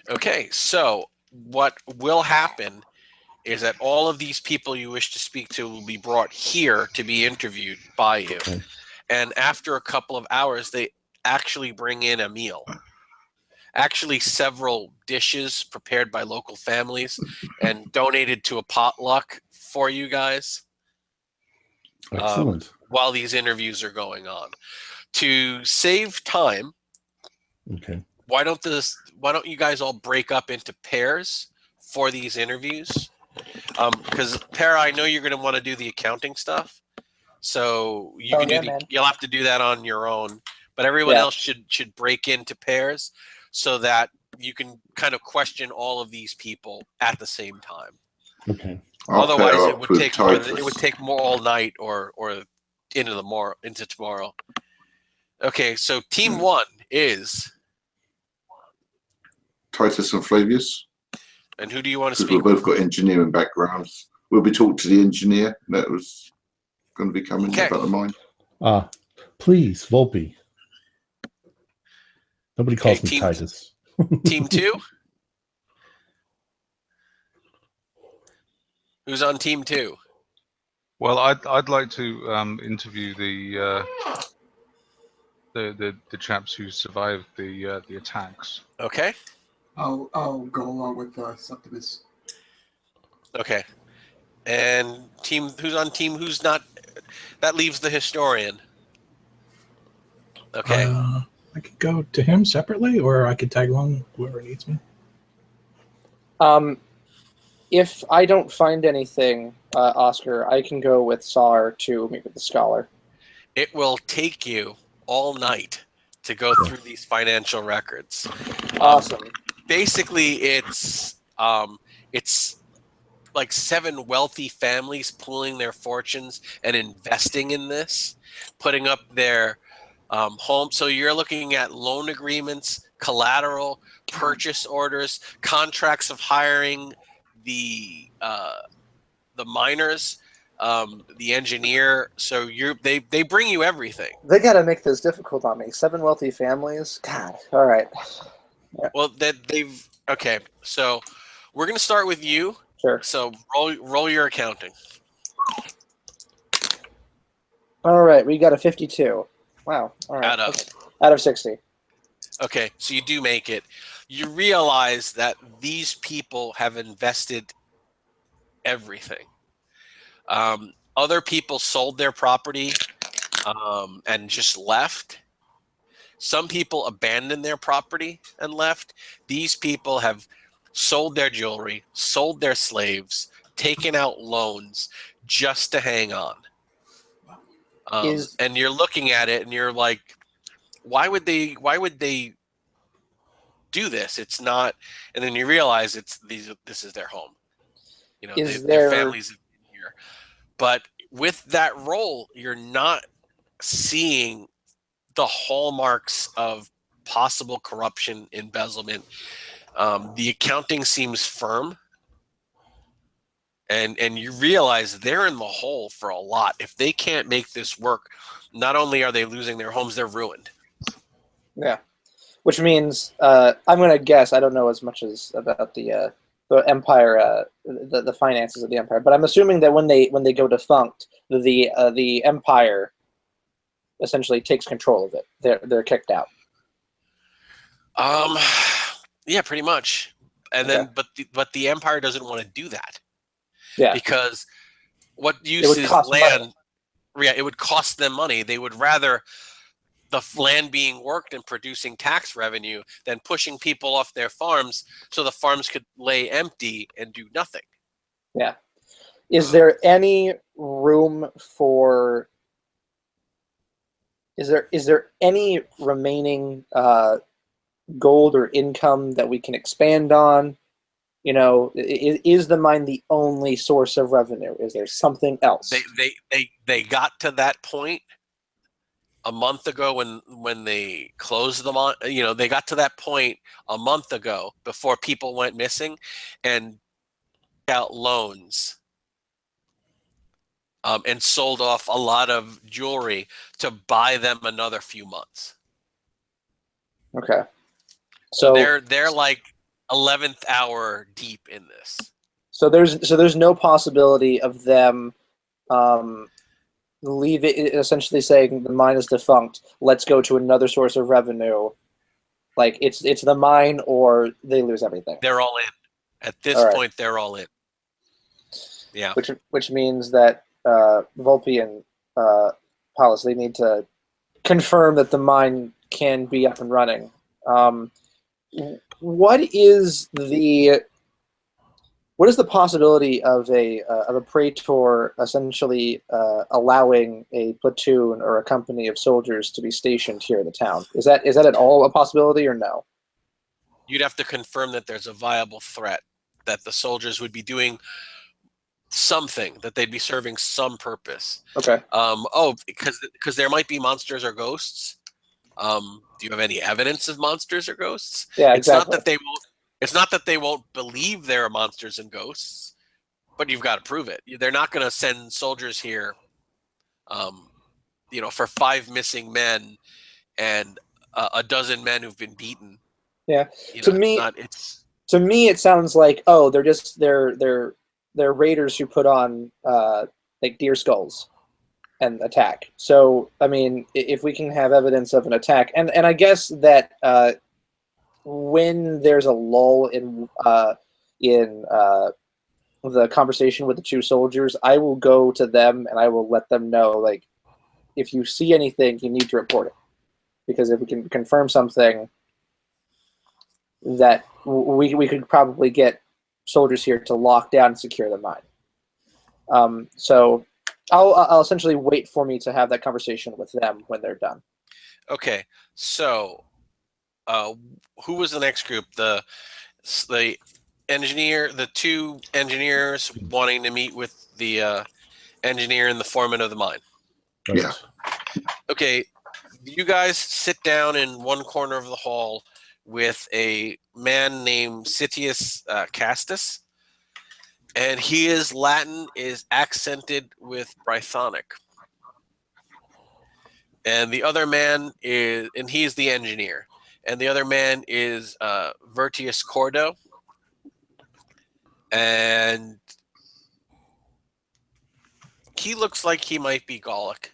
Okay, so what will happen is that all of these people you wish to speak to will be brought here to be interviewed by you. Okay. And after a couple of hours, they actually bring in a meal. Actually, several dishes prepared by local families and donated to a potluck for you guys Excellent. while these interviews are going on. To save time, Okay. why don't you guys all break up into pairs for these interviews? Because Para, I know you're going to want to do the accounting stuff, so you can you'll have to do that on your own. But everyone else should break into pairs so that you can kind of question all of these people at the same time. Okay. Otherwise, it would take more all night or into tomorrow. Okay, so team one is Titus and Flavius, and who do you want to because we've speak both got engineering backgrounds. We'll be talking to the engineer that was going to be coming about the mine. Please, Volpe. Nobody calls me team- Titus. Team two? Who's on team two? Well, I'd like to interview the chaps who survived the attacks. Okay. I'll go along with Septimus. Okay. And who's on team who's not? That leaves the historian. Okay. I could go to him separately, or I could tag along whoever needs me. If I don't find anything, Oscar, I can go with Sar to meet with the scholar. It will take you all night to go through these financial records. Awesome. Basically, it's like 7 wealthy families pooling their fortunes and investing in this, putting up their home. So you're looking at loan agreements, collateral, purchase orders, contracts of hiring the miners, the engineer. So they bring you everything. They got to make this difficult on me. 7 wealthy families. God. All right. Yeah. Well, okay. So we're gonna start with you. Sure. So roll your accounting. All right. We got a 52. Wow. All right. Out of 60. Okay. So you do make it. You realize that these people have invested everything. Other people sold their property and just left. Some people abandoned their property and left. These people have sold their jewelry, sold their slaves, taken out loans just to hang on. And you're looking at it and you're like, why would they do this? It's not. And then you realize this is their home. You know, their families have been here. But with that role, you're not seeing the hallmarks of possible corruption, embezzlement. The accounting seems firm. And you realize they're in the hole for a lot. If they can't make this work, not only are they losing their homes, they're ruined. Yeah. Which means, I'm going to guess, I don't know as much as about the empire, the finances of the empire, but I'm assuming that when they go defunct, the empire essentially takes control of it. They're kicked out. Yeah, pretty much. And then, but the empire doesn't want to do that. Yeah. Because what use is land? Yeah, it would cost them money. They would rather the land being worked and producing tax revenue than pushing people off their farms so the farms could lay empty and do nothing. Yeah. Is there any room for... Is there any remaining gold or income that we can expand on? You know, is the mine the only source of revenue? Is there something else? They got to that point a month ago when they closed the mine. You know, they got to that point a month ago before people went missing, and out loans and sold off a lot of jewelry to buy them another few months. Okay, so they're like 11th hour deep in this. So there's no possibility of them leave it, essentially saying the mine is defunct, let's go to another source of revenue. Like it's the mine or they lose everything. They're all in. At this point, they're all in. Yeah. Which means that Volpe and Paulus, they need to confirm that the mine can be up and running. What is the possibility of a praetor essentially allowing a platoon or a company of soldiers to be stationed here in the town? Is that at all a possibility or no? You'd have to confirm that there's a viable threat, that the soldiers would be doing something, that they'd be serving some purpose. Okay. Because there might be monsters or ghosts. Do you have any evidence of monsters or ghosts? Yeah, exactly. It's not that they won't believe there are monsters and ghosts, but you've got to prove it. They're not going to send soldiers here, for 5 missing men and a dozen men who've been beaten. Yeah. To me, it sounds like they're raiders who put on like deer skulls and attack. So I mean, if we can have evidence of an attack, and I guess that when there's a lull in the conversation with the 2 soldiers, I will go to them and I will let them know, like, if you see anything, you need to report it, because if we can confirm something, that we could probably get soldiers here to lock down and secure the mine. So I'll essentially wait for me to have that conversation with them when they're done. Okay, so who was the next group? The engineer, the 2 engineers wanting to meet with the engineer and the foreman of the mine. Yeah. Okay, you guys sit down in one corner of the hall with a man named Citius Castus, and his Latin is accented with Brythonic. And the other man and he's the engineer. And the other man is Vertius Cordo. And he looks like he might be Gallic.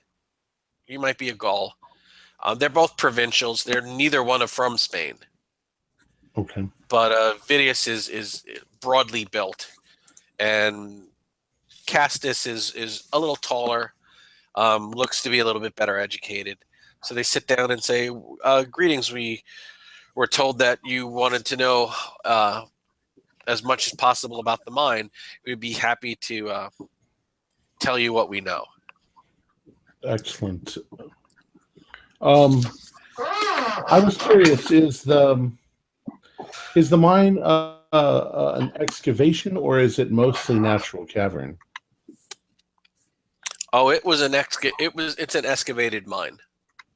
He might be a Gaul. They're both provincials. They're neither one from Spain. Okay. But Vitius is broadly built. And Castus is a little taller, looks to be a little bit better educated. So they sit down and say, "Greetings. We were told that you wanted to know as much as possible about the mine. We'd be happy to tell you what we know." Excellent. I was curious: is the mine an excavation, or is it mostly natural cavern? Oh, it's an excavated mine.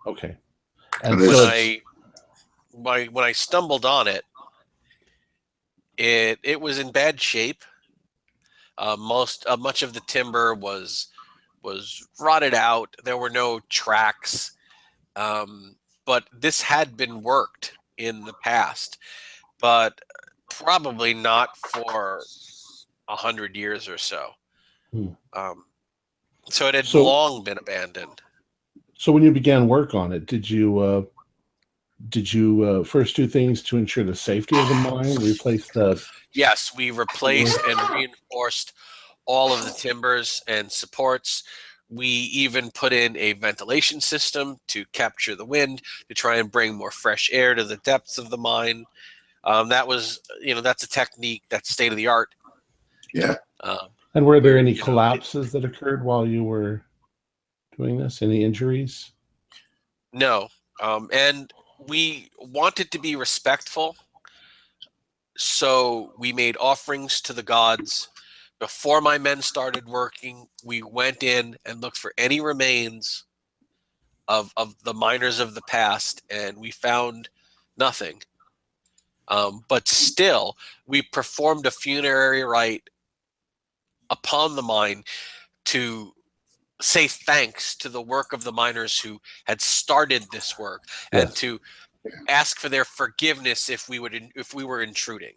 Okay. And And so When I stumbled on it, it was in bad shape. Much of the timber was rotted out. There were no tracks, but this had been worked in the past, but probably not for 100 years or so. Hmm. So it had So- long been abandoned. So when you began work on it, did you first do things to ensure the safety of the mine? Replace the Yes, we replaced and reinforced all of the timbers and supports. We even put in a ventilation system to capture the wind to try and bring more fresh air to the depths of the mine. That's a technique that's state of the art. Yeah. And were there any You know, collapses that occurred while you were doing this? Any injuries? No. And we wanted to be respectful, so we made offerings to the gods. Before my men started working, we went in and looked for any remains of the miners of the past, and we found nothing. But still, we performed a funerary rite upon the mine to say thanks to the work of the miners who had started this work, and Yes. to ask for their forgiveness if we were intruding.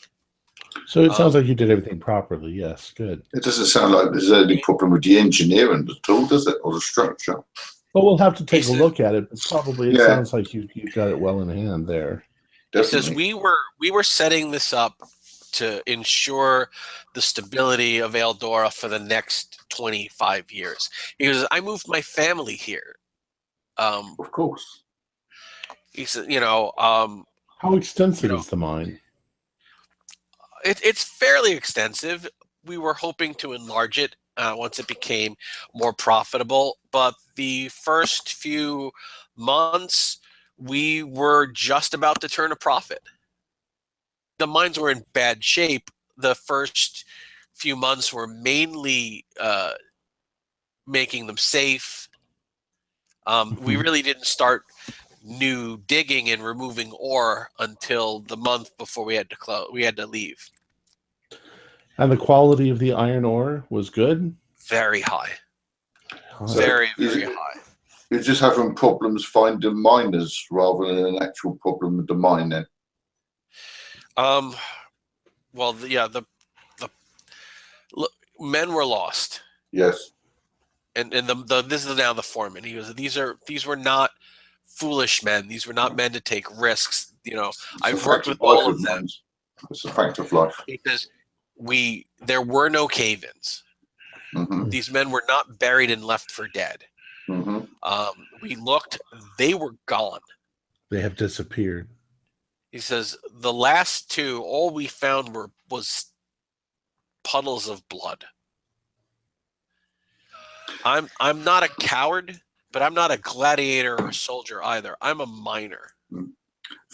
So it sounds like you did everything properly. Yes, good. It doesn't sound like there's any problem with the engineering at all, does it? Or the structure? Well, we'll have to take a He said- look at it, but probably it Yeah. sounds like you got it well in hand there. He says Definitely. we were setting this up to ensure the stability of Eldora for the next 25 years. He goes, I moved my family here. Of course. He said, How extensive You know, is the mine? it's fairly extensive. We were hoping to enlarge it once it became more profitable, but the first few months we were just about to turn a profit. The mines were in bad shape. The first few months were mainly making them safe. We really didn't start new digging and removing ore until the month before we had to close. We had to leave. And the quality of the iron ore was good? Very high. So- Very, is very it- high. You're just having problems finding miners rather than an actual problem with the mine then. Well, the men were lost, Yes. and this is now the foreman. He goes, these were not foolish men. These were not men to take risks. It's I've a worked fact with of life all of them. mines. It's a fact of life. Because there were no cave-ins. Hmm. These men were not buried and left for dead. Hmm. We looked; they were gone. They have disappeared. He says the last two, all we found was puddles of blood. I'm not a coward, but I'm not a gladiator or a soldier either. I'm a miner.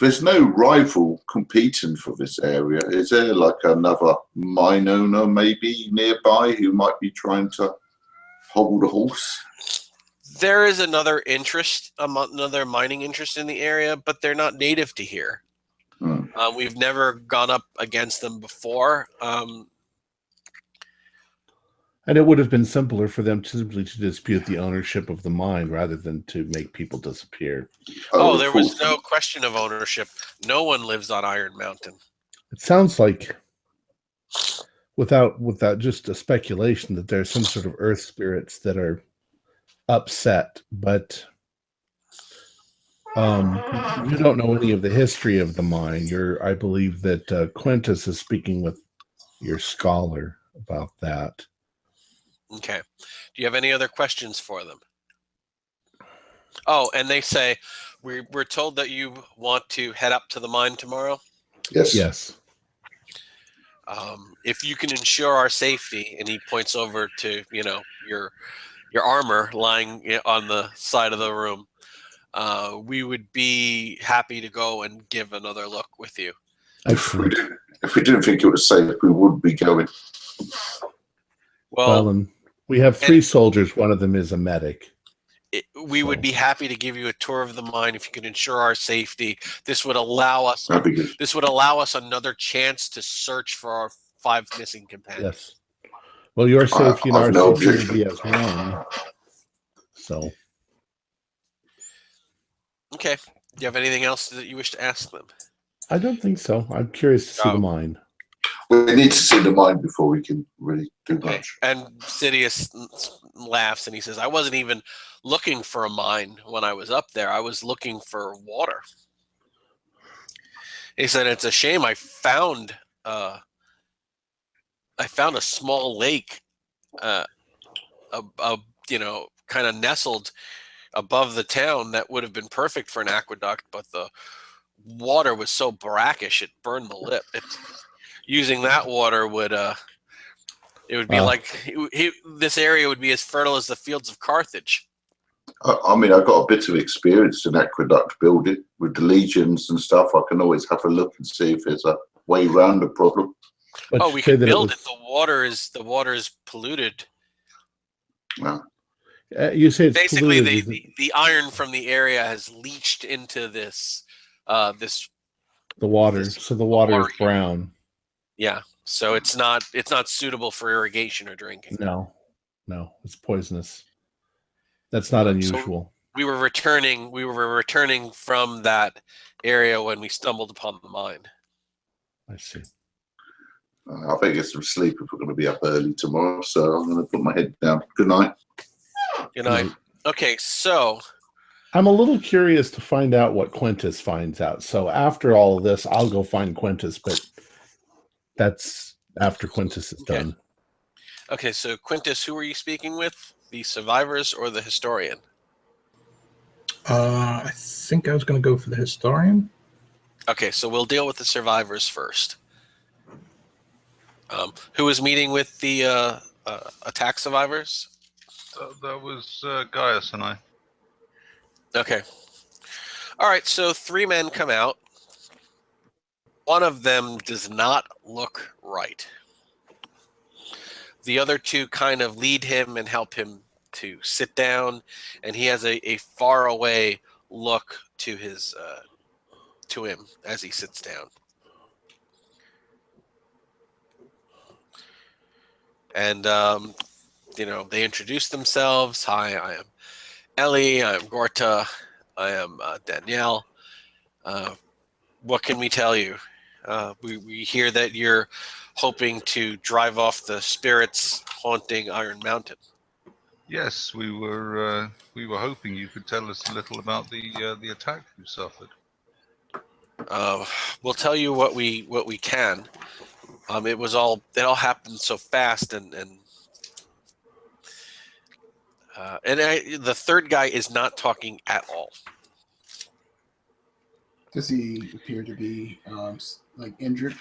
There's no rival competing for this area. Is there like another mine owner maybe nearby who might be trying to hold a horse? There is another mining interest in the area, but they're not native to here. Hmm. We've never gone up against them before. And it would have been simpler for them simply to dispute the ownership of the mine rather than to make people disappear. Oh, there was of no course. question of ownership. No one lives on Iron Mountain. It sounds like, without just a speculation, that there's some sort of earth spirits that are upset, but you don't know any of the history of the mine. I believe that Quintus is speaking with your scholar about that. Okay. Do you have any other questions for them? Oh, and they say, we're told that you want to head up to the mine tomorrow. Yes. Yes. If you can ensure our safety, and he points over to, your armor lying on the side of the room, we would be happy to go and give another look with you. If we didn't think it was safe, we would be going. Well, and we have 3 soldiers. One of them is a medic. We would be happy to give you a tour of the mine if you can ensure our safety. This would allow us. That'd be good. This would allow us another chance to search for our 5 missing companions. Yes. Well, your safety and our no safety objection. will be as one. So. Okay. Do you have anything else that you wish to ask them? I don't think so. I'm curious to see the mine. We need to see the mine before we can really do much. And Sidious laughs and he says, I wasn't even looking for a mine when I was up there. I was looking for water. He said, it's a shame I found a small lake, kind of nestled above the town that would have been perfect for an aqueduct, but the water was so brackish it burned the lip. Using that water would it would be this area would be as fertile as the fields of Carthage. I mean, I've got a bit of experience in aqueduct building with the legions and stuff. I can always have a look and see if there's a way around the problem. But we can build it. The water is polluted. No. You say it's basically polluted. the iron from the area has leached into this the water. So the water is brown. Yeah. So it's not suitable for irrigation or drinking. No, it's poisonous. That's not unusual. So we were returning from that area when we stumbled upon the mine. I see. I better get some sleep if we're going to be up early tomorrow. So I'm going to put my head down. Good night. Good night. Okay, so I'm a little curious to find out what Quintus finds out. So after all of this, I'll go find Quintus, but that's after Quintus is done. Okay, so Quintus, who are you speaking with? The survivors or the historian? I think I was going to go for the historian. Okay, so we'll deal with the survivors first. Who was meeting with the attack survivors? That was Gaius and I. Okay. All right, so 3 men come out. One of them does not look right. The other 2 kind of lead him and help him to sit down, and he has a far away look to his to him as he sits down. And they introduce themselves. Hi, I am Ellie. I am Gorta. I am Danielle. What can we tell you? We hear that you're hoping to drive off the spirits haunting Iron Mountain. Yes, we were hoping you could tell us a little about the attack you suffered. We'll tell you what we can. It all happened so fast, and the third guy is not talking at all. Does he appear to be injured?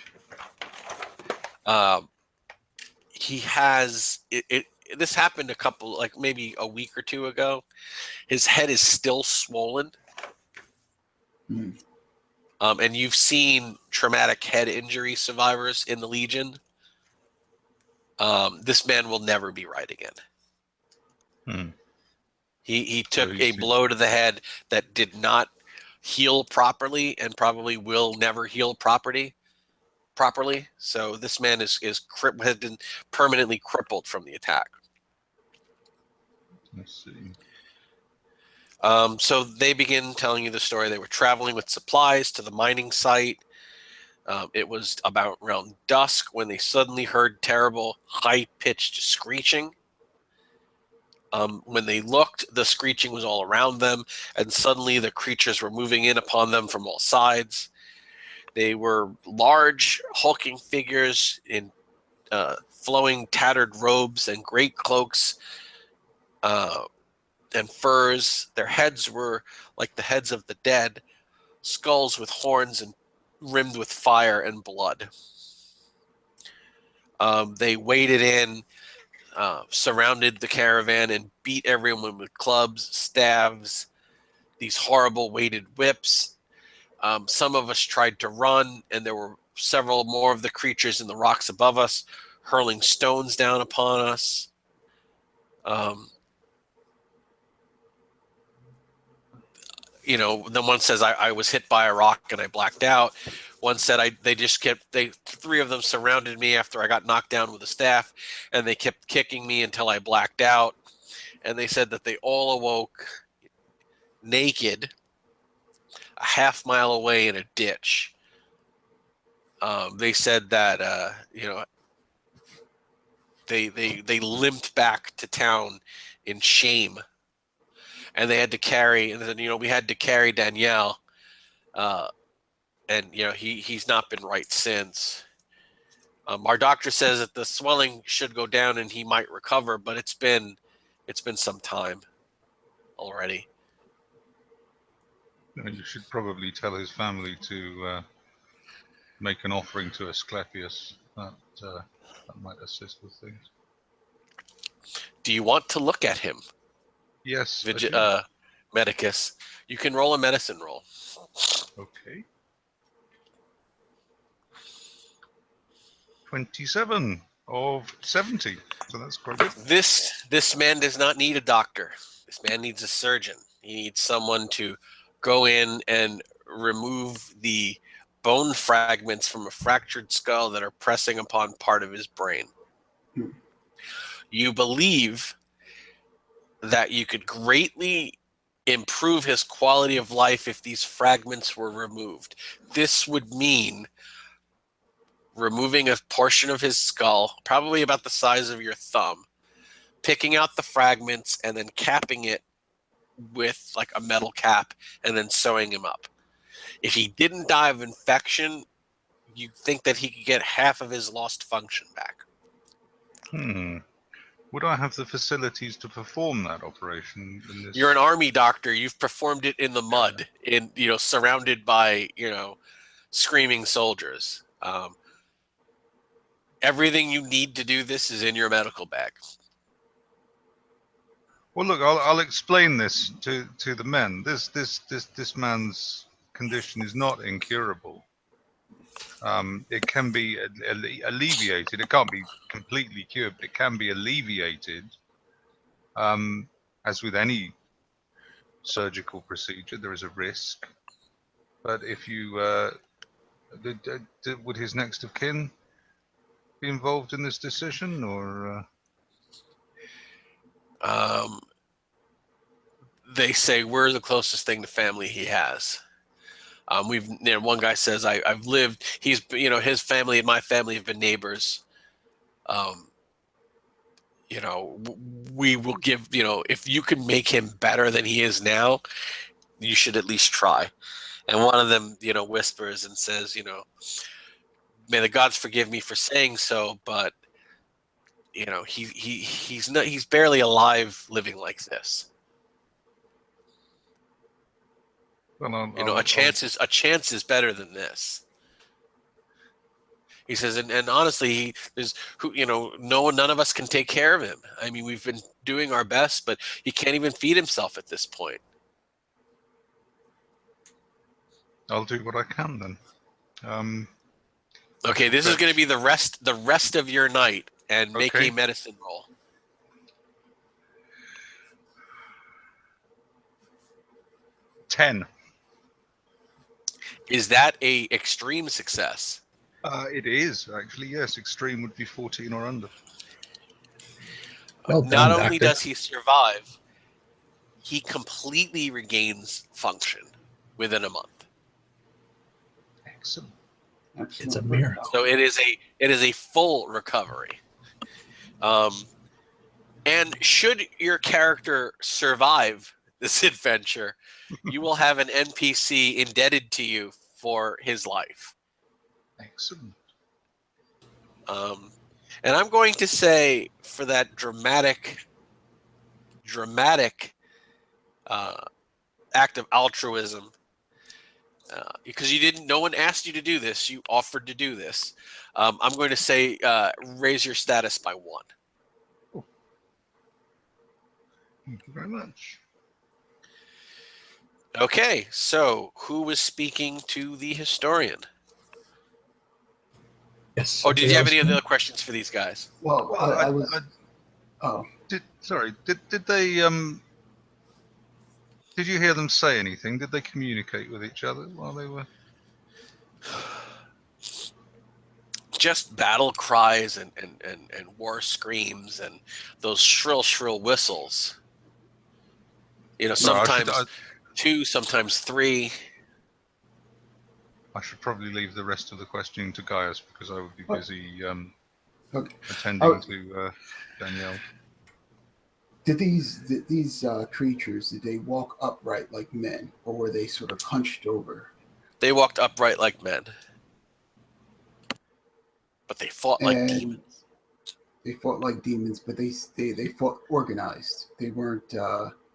He has it. This happened maybe a week or 2 ago. His head is still swollen. Mm. And you've seen traumatic head injury survivors in the Legion. This man will never be right again. Hmm. He took a blow to the head that did not heal properly and probably will never heal properly. So this man has been permanently crippled from the attack. Let's see. So they begin telling you the story. They were traveling with supplies to the mining site. It was about around dusk when they suddenly heard terrible, high-pitched screeching. When they looked, the screeching was all around them, and suddenly the creatures were moving in upon them from all sides. They were large, hulking figures in flowing tattered robes and great cloaks and furs. Their heads were like the heads of the dead, skulls with horns and rimmed with fire and blood. They waded in, surrounded the caravan, and beat everyone with clubs, staves, these horrible weighted whips. Some of us tried to run, and there were several more of the creatures in the rocks above us, hurling stones down upon us. Then one says I was hit by a rock and I blacked out. One said three of them surrounded me after I got knocked down with a staff, and they kept kicking me until I blacked out. And they said that they all awoke naked a half mile away in a ditch. They said that they limped back to town in shame, and they had to carry. And then we had to carry Danielle, and he's not been right since. Our doctor says that the swelling should go down and he might recover, but it's been some time already. You should probably tell his family to make an offering to Asclepius. That might assist with things. Do you want to look at him? Yes. Medicus. You can roll a medicine roll. Okay. 27 of 70. So that's quite good. This man does not need a doctor. This man needs a surgeon. He needs someone to go in and remove the bone fragments from a fractured skull that are pressing upon part of his brain. You believe that you could greatly improve his quality of life if these fragments were removed. This would mean removing a portion of his skull, probably about the size of your thumb, picking out the fragments and then capping it with like a metal cap and then sewing him up. If he didn't die of infection, you think that he could get half of his lost function back. Would I have the facilities to perform that operation? You're an army doctor. You've performed it in the mud, surrounded by screaming soldiers. Everything you need to do this is in your medical bag. Well, look, I'll explain this to the men. This man's condition is not incurable. It can be alleviated. It can't be completely cured, but it can be alleviated. As with any surgical procedure, there is a risk. But if you would his next of kin be involved in this decision, or? They say we're the closest thing to family he has. One guy says I've lived. He's his family and my family have been neighbors. We will give. If you can make him better than he is now, you should at least try. And one of them, whispers and says, may the gods forgive me for saying so, but he's barely alive living like this. Well, a chance is better than this. He says, and honestly, none of us can take care of him. I mean, we've been doing our best, but he can't even feed himself at this point. I'll do what I can then. Okay, this is going to be the rest of your night, and make a medicine roll. $10. Is that a extreme success? It is actually, yes. Extreme would be 14 or under. Well done, Not only doctor. does he survive, he completely regains function within a month. Excellent. It's a miracle. So it is a full recovery. And should your character survive this adventure, you will have an NPC indebted to you for his life. Excellent. And I'm going to say, for that dramatic act of altruism, because no one asked you to do this, you offered to do this. I'm going to say raise your status by 1. Thank you very much. Okay, so who was speaking to the historian? Yes. Oh, did you have any else? other questions for these guys? Well, Well, I was. Oh, Did they did you hear them say anything? Did they communicate with each other while they were? Just battle cries and war screams and those shrill whistles. You know, sometimes 2, sometimes 3. I should probably leave the rest of the questioning to Gaius because I would be busy okay. attending to Danielle. Did these creatures, did they walk upright like men, or were they sort of hunched over? They walked upright like men, but they fought like demons. They fought like demons, but they fought organized. They weren't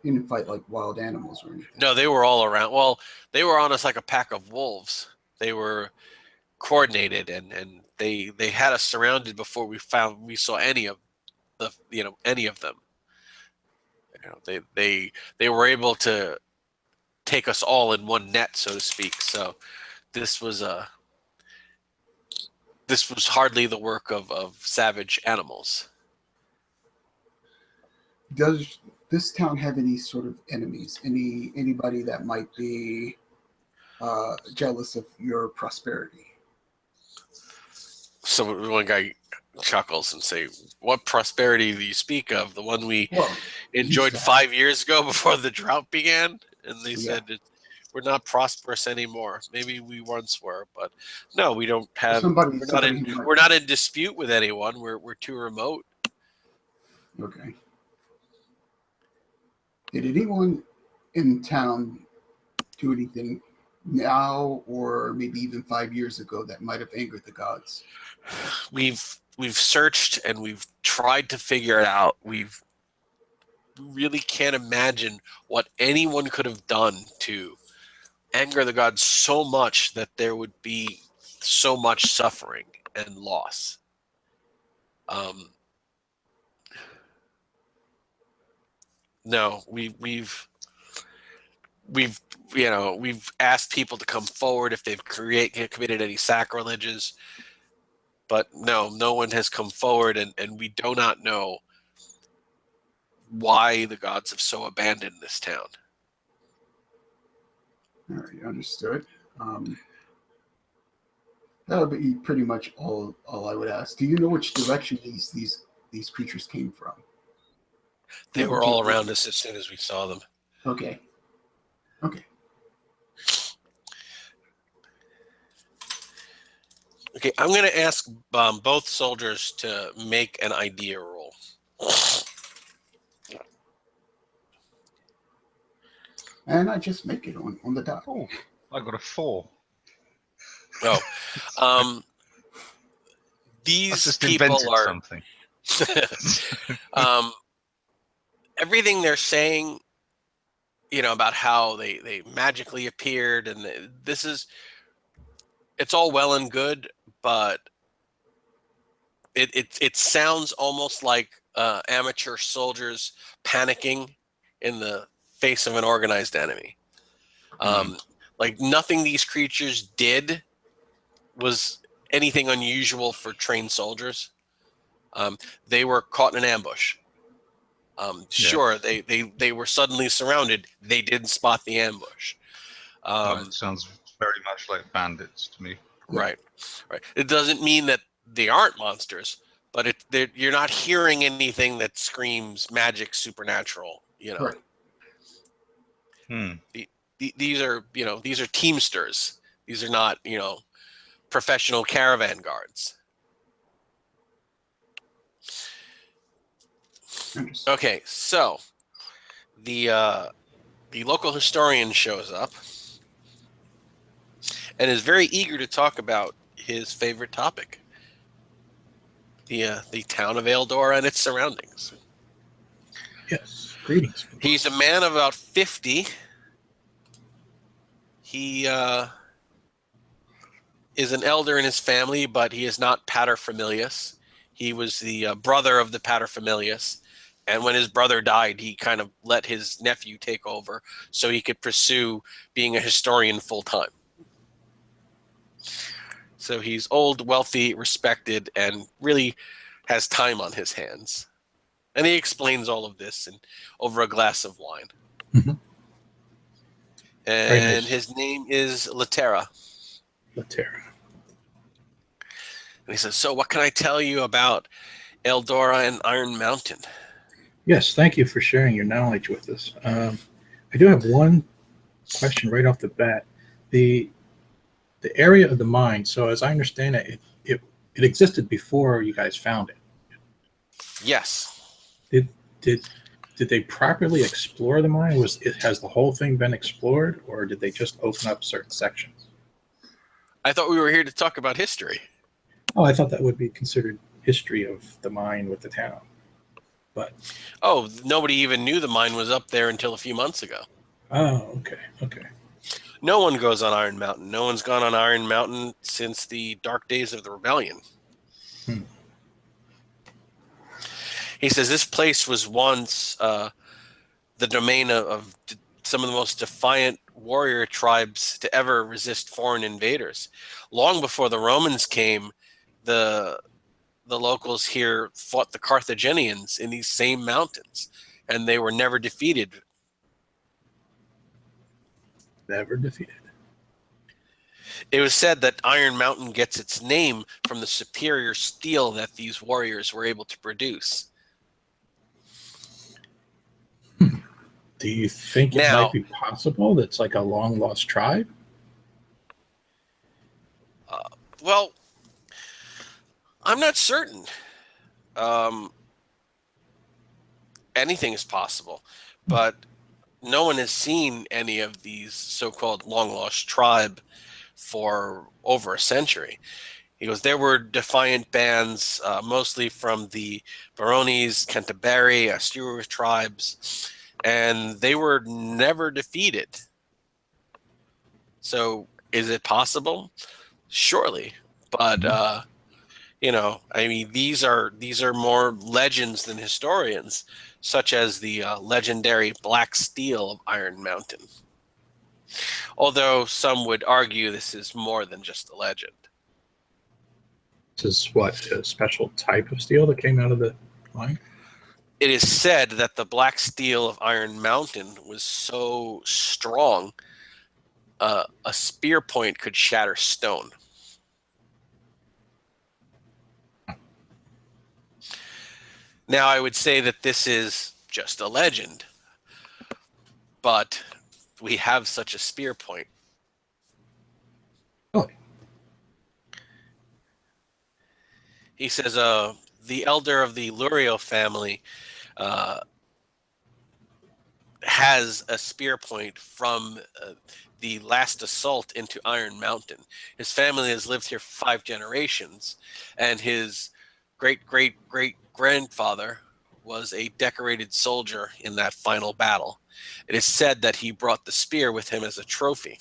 they didn't fight like wild animals or anything. No, they were all around. Well, they were on us like a pack of wolves. They were coordinated, and they had us surrounded before we saw any of them. You know, they were able to take us all in one net, so to speak. So this was hardly the work of savage animals. Does this town have any sort of enemies? Anybody that might be jealous of your prosperity? So one guy chuckles and say, "What prosperity do you speak of? The one we enjoyed 5 years ago before the drought began?" And they said, "We're not prosperous anymore. Maybe we once were, but no, we don't have. We're not in dispute with anyone. We're too remote." Okay. Did anyone in town do anything now, or maybe even 5 years ago, that might have angered the gods? We've searched and we've tried to figure it out. We really can't imagine what anyone could have done to anger the gods so much that there would be so much suffering and loss. No, we've asked people to come forward if they've committed any sacrileges, but no one has come forward, and we do not know why the gods have so abandoned this town. All right, understood. That would be pretty much all I would ask. Do you know which direction these creatures came from? They were all around us as soon as we saw them. Okay. Okay, I'm going to ask both soldiers to make an idea roll. and I just make it on the dot. Oh, I got a 4. Oh, these people are something. Everything they're saying, about how they magically appeared, and it's all well and good, but it sounds almost like amateur soldiers panicking in the face of an organized enemy. Like nothing these creatures did was anything unusual for trained soldiers. They were caught in an ambush. Sure, they were suddenly surrounded. They didn't spot the ambush. It sounds very much like bandits to me. Right. It doesn't mean that they aren't monsters, but you're not hearing anything that screams magic, supernatural. Right. These are teamsters. These are not professional caravan guards. Okay, so the local historian shows up and is very eager to talk about his favorite topic. the town of Eldora and its surroundings. Yes. Greetings. He's a man of about 50. He is an elder in his family, but he is not paterfamilias. He was the brother of the paterfamilias, and when his brother died, he kind of let his nephew take over so he could pursue being a historian full time. So he's old, wealthy, respected, and really has time on his hands. And he explains all of this over a glass of wine. Mhm. Very And nice. his name is Latera. Latera. And he says, so what can I tell you about Eldora and Iron Mountain? Yes, thank you for sharing your knowledge with us. I do have one question right off the bat. The area of the mine, so as I understand it, it existed before you guys found it. Yes. Did they properly explore the mine? Has the whole thing been explored, or did they just open up certain sections? I thought we were here to talk about history. Oh, I thought that would be considered history of the mine with the town. But Oh, nobody even knew the mine was up there until a few months ago. oh, okay. No one goes on Iron Mountain. No one's gone on Iron Mountain since the dark days of the rebellion. Hmm. He says this place was once the domain of some of the most defiant warrior tribes to ever resist foreign invaders. Long before the Romans came, the locals here fought the Carthaginians in these same mountains, and they were never defeated. Never defeated. It was said that Iron Mountain gets its name from the superior steel that these warriors were able to produce. Do you think it might be possible that's like a long lost tribe? Well, I'm not certain. Anything is possible, but no one has seen any of these so-called long lost tribe for over a century. He goes, there were defiant bands, mostly from the Barones, Canterbury, Asturias tribes, and they were never defeated. So is it possible? Surely. But, I mean, these are more legends than historians, such as the legendary Black Steel of Iron Mountain. Although some would argue this is more than just a legend. This is what, a special type of steel that came out of the mine? It is said that the Black Steel of Iron Mountain was so strong, a spear point could shatter stone. Now, I would say that this is just a legend, but we have such a spear point. Oh. He says, the elder of the Lurio family has a spear point from the last assault into Iron Mountain. His family has lived here for 5 generations, and his great-great-great-grandfather was a decorated soldier in that final battle. It is said that he brought the spear with him as a trophy.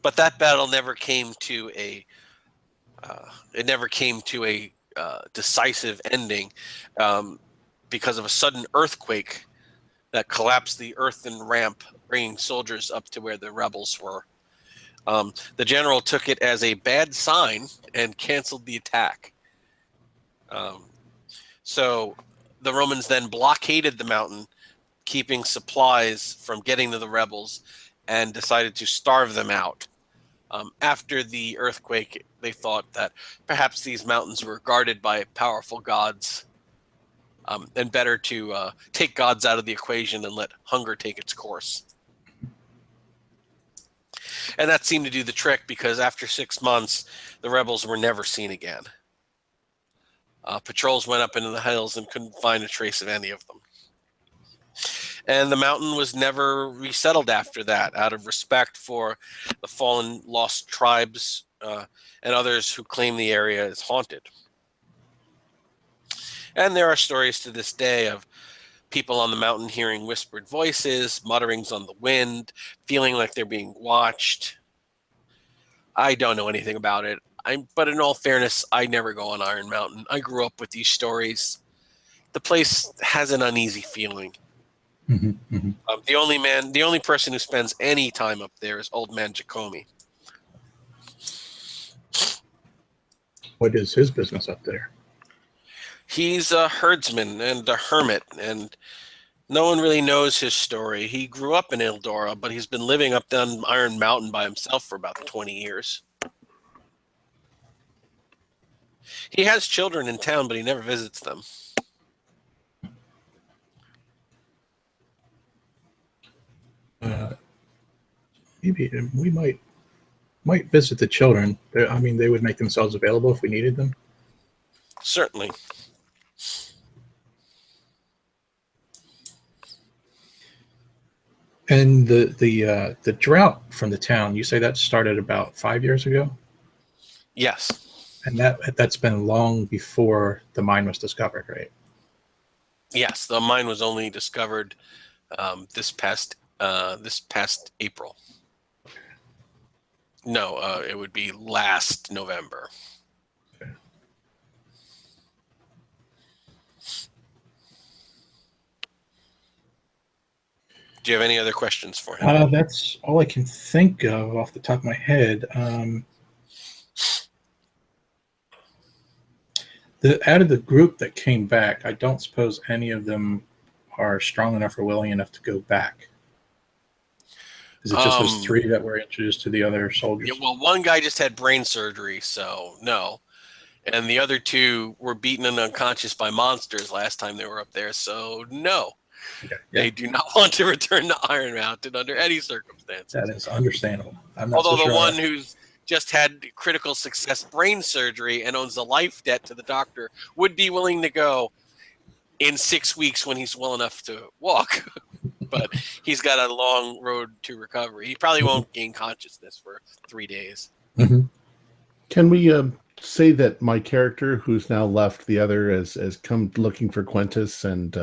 But that battle never came to a decisive ending because of a sudden earthquake that collapsed the earthen ramp, bringing soldiers up to where the rebels were. The general took it as a bad sign and canceled the attack. So the Romans then blockaded the mountain, keeping supplies from getting to the rebels, and decided to starve them out. After the earthquake, they thought that perhaps these mountains were guarded by powerful gods, and better to take gods out of the equation and let hunger take its course. And that seemed to do the trick, because after 6 months, the rebels were never seen again. Patrols went up into the hills and couldn't find a trace of any of them. And the mountain was never resettled after that, out of respect for the fallen lost tribes and others who claim the area is haunted. And there are stories to this day of people on the mountain hearing whispered voices, mutterings on the wind, feeling like they're being watched. I don't know anything about it. But in all fairness, I never go on Iron Mountain. I grew up with these stories. The place has an uneasy feeling. Mm-hmm, mm-hmm. The only person who spends any time up there is Old Man Jacomi. What is his business up there? He's a herdsman and a hermit, and no one really knows his story. He grew up in Eldora, but he's been living up on Iron Mountain by himself for about 20 years. He has children in town, but he never visits them. Maybe we might visit the children. I mean, they would make themselves available if we needed them. Certainly. And the drought from the town, you say that started about 5 years ago? Yes. And that's been long before the mine was discovered, right? Yes, the mine was only discovered this past April. No, it would be last November. Okay. Do you have any other questions for him? That's all I can think of off the top of my head. Out of the group that came back, I don't suppose any of them are strong enough or willing enough to go back. Is it just those three that were introduced to the other soldiers? Yeah, well, one guy just had brain surgery, so no. And the other two were beaten and unconscious by monsters last time they were up there, so no. Okay. They do not want to return to Iron Mountain under any circumstances. That is understandable. I'm not Although so sure the one who's just had critical success brain surgery and owns a life debt to the doctor would be willing to go in 6 weeks when he's well enough to walk. But he's got a long road to recovery. He probably won't gain consciousness for 3 days. Mm-hmm. Can we say that my character, who's now left the other, has come looking for Quintus and...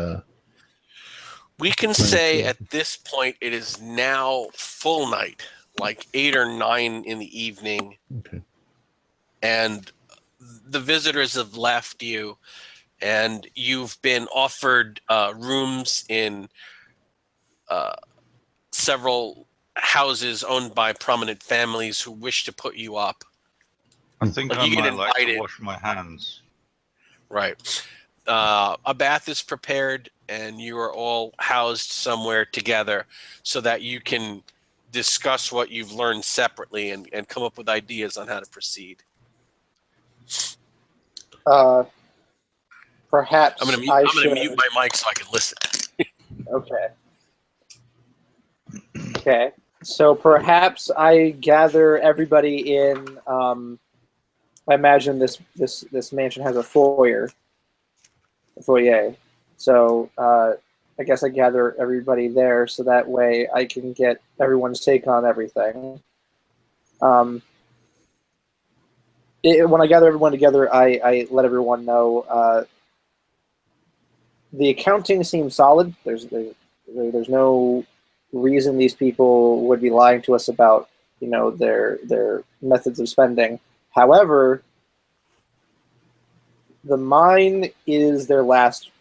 we can say at this point it is now full night, like 8 or 9 in the evening. Okay. And the visitors have left you, and you've been offered rooms in several houses owned by prominent families who wish to put you up. I think Like, I you get might like to invited. wash my hands. Right. A bath is prepared, and you are all housed somewhere together so that you can discuss what you've learned separately and come up with ideas on how to proceed. Perhaps I'm I going should... to mute my mic so I can listen. Okay. Okay. So perhaps I gather everybody in. I imagine this mansion has a foyer. So I guess I gather everybody there so that way I can get everyone's take on everything. When I gather everyone together, I let everyone know. The accounting seems solid. There's no reason these people would be lying to us about, their methods of spending. However, the mine is their last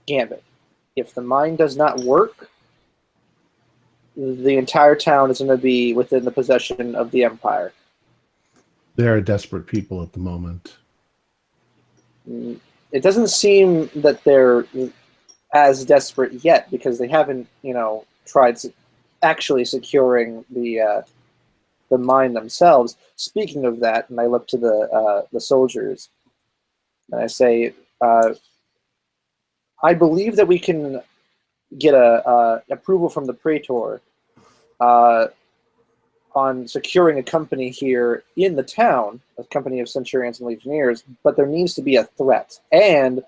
gambit. If the mine does not work, the entire town is going to be within the possession of the Empire. They are desperate people at the moment. It doesn't seem that they're as desperate yet because they haven't, tried actually securing the mine themselves. Speaking of that, and I look to the soldiers, and I say, I believe that we can get a approval from the Praetor on securing a company here in the town, a company of Centurions and Legionnaires, but there needs to be a threat, and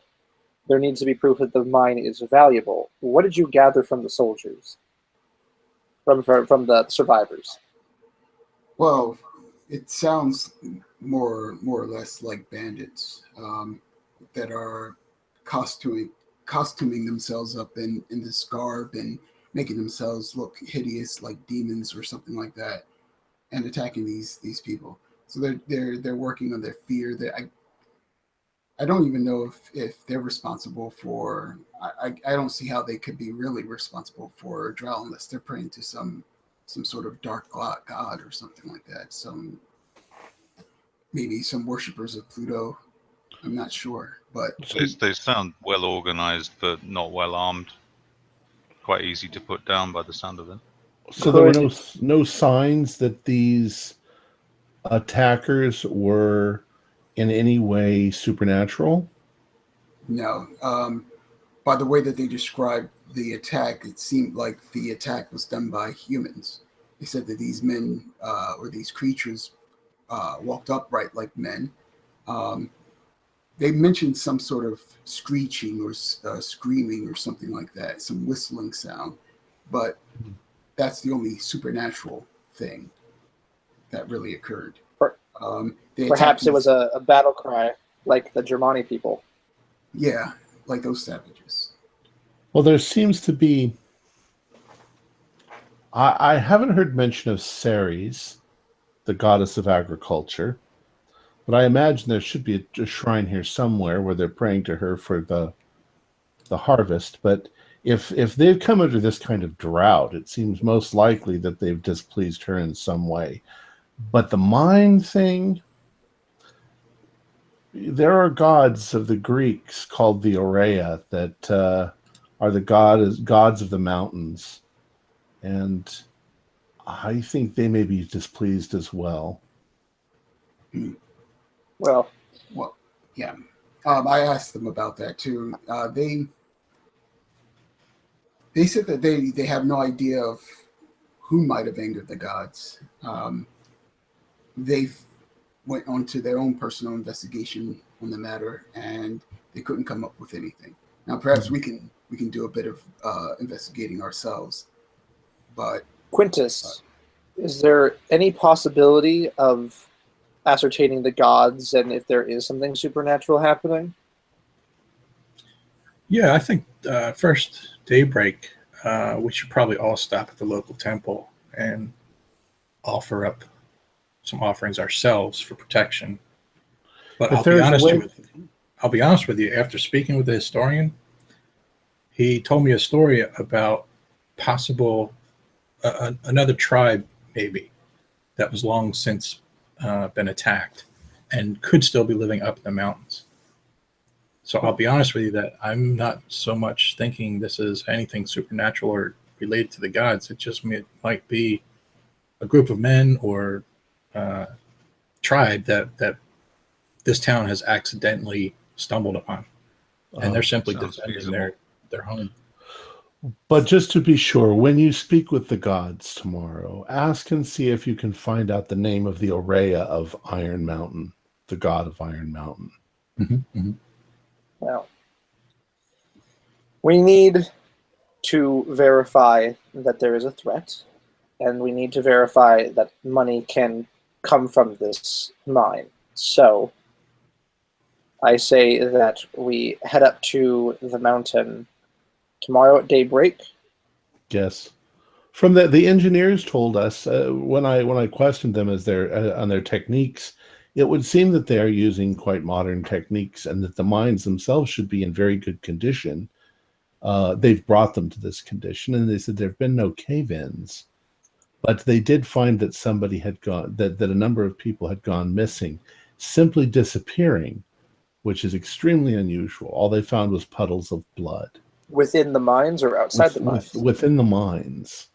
there needs to be proof that the mine is valuable. What did you gather from the soldiers? From the survivors? Well, it sounds more or less like bandits that are costuming themselves up in this garb and making themselves look hideous like demons or something like that, and attacking these people. So they're working on their fear. I don't even know if they're responsible for. I don't see how they could be really responsible for Drow unless they're praying to some sort of dark god or something like that. Maybe some worshippers of Pluto. I'm not sure, but They sound well organized, but not well armed. Quite easy to put down by the sound of it. So there were no signs that these attackers were in any way supernatural? No. By the way that they described the attack, it seemed like the attack was done by humans. They said that these men or these creatures walked upright like men. They mentioned some sort of screeching or screaming or something like that, some whistling sound, but that's the only supernatural thing that really occurred. Perhaps it was a battle cry, like the Germani people. Yeah, like those savages. Well, there seems to be... I haven't heard mention of Ceres, the goddess of agriculture, but I imagine there should be a shrine here somewhere where they're praying to her for the harvest. But if they've come under this kind of drought, it seems most likely that they've displeased her in some way. But the mine thing, there are gods of the Greeks called the Aurea that are the gods of the mountains. And I think they may be displeased as well. Well, yeah. I asked them about that too. They said that they have no idea of who might have angered the gods. They went on to their own personal investigation on the matter, and they couldn't come up with anything. Now, perhaps we can do a bit of investigating ourselves. But Quintus, is there any possibility of ascertaining the gods and if there is something supernatural happening? Yeah, I think first daybreak, we should probably all stop at the local temple and offer up some offerings ourselves for protection. But I'll be honest with you. After speaking with the historian, he told me a story about possible another tribe, maybe, that was long since been attacked and could still be living up in the mountains. So I'll be honest with you that I'm not so much thinking this is anything supernatural or related to the gods. It just might be a group of men or tribe that this town has accidentally stumbled upon, and they're simply defending their home. But just to be sure, when you speak with the gods tomorrow, ask and see if you can find out the name of the Aurea of Iron Mountain, the god of Iron Mountain. Mm-hmm, mm-hmm. Well, we need to verify that there is a threat, and we need to verify that money can come from this mine. So I say that we head up to the mountain tomorrow at daybreak. Yes. From the engineers told us when I questioned them as on their techniques, it would seem that they are using quite modern techniques and that the mines themselves should be in very good condition. They've brought them to this condition, and they said there have been no cave-ins, but they did find that somebody had gone, that a number of people had gone missing, simply disappearing, which is extremely unusual. All they found was puddles of blood. Within the mines or outside the mines? Within the mines.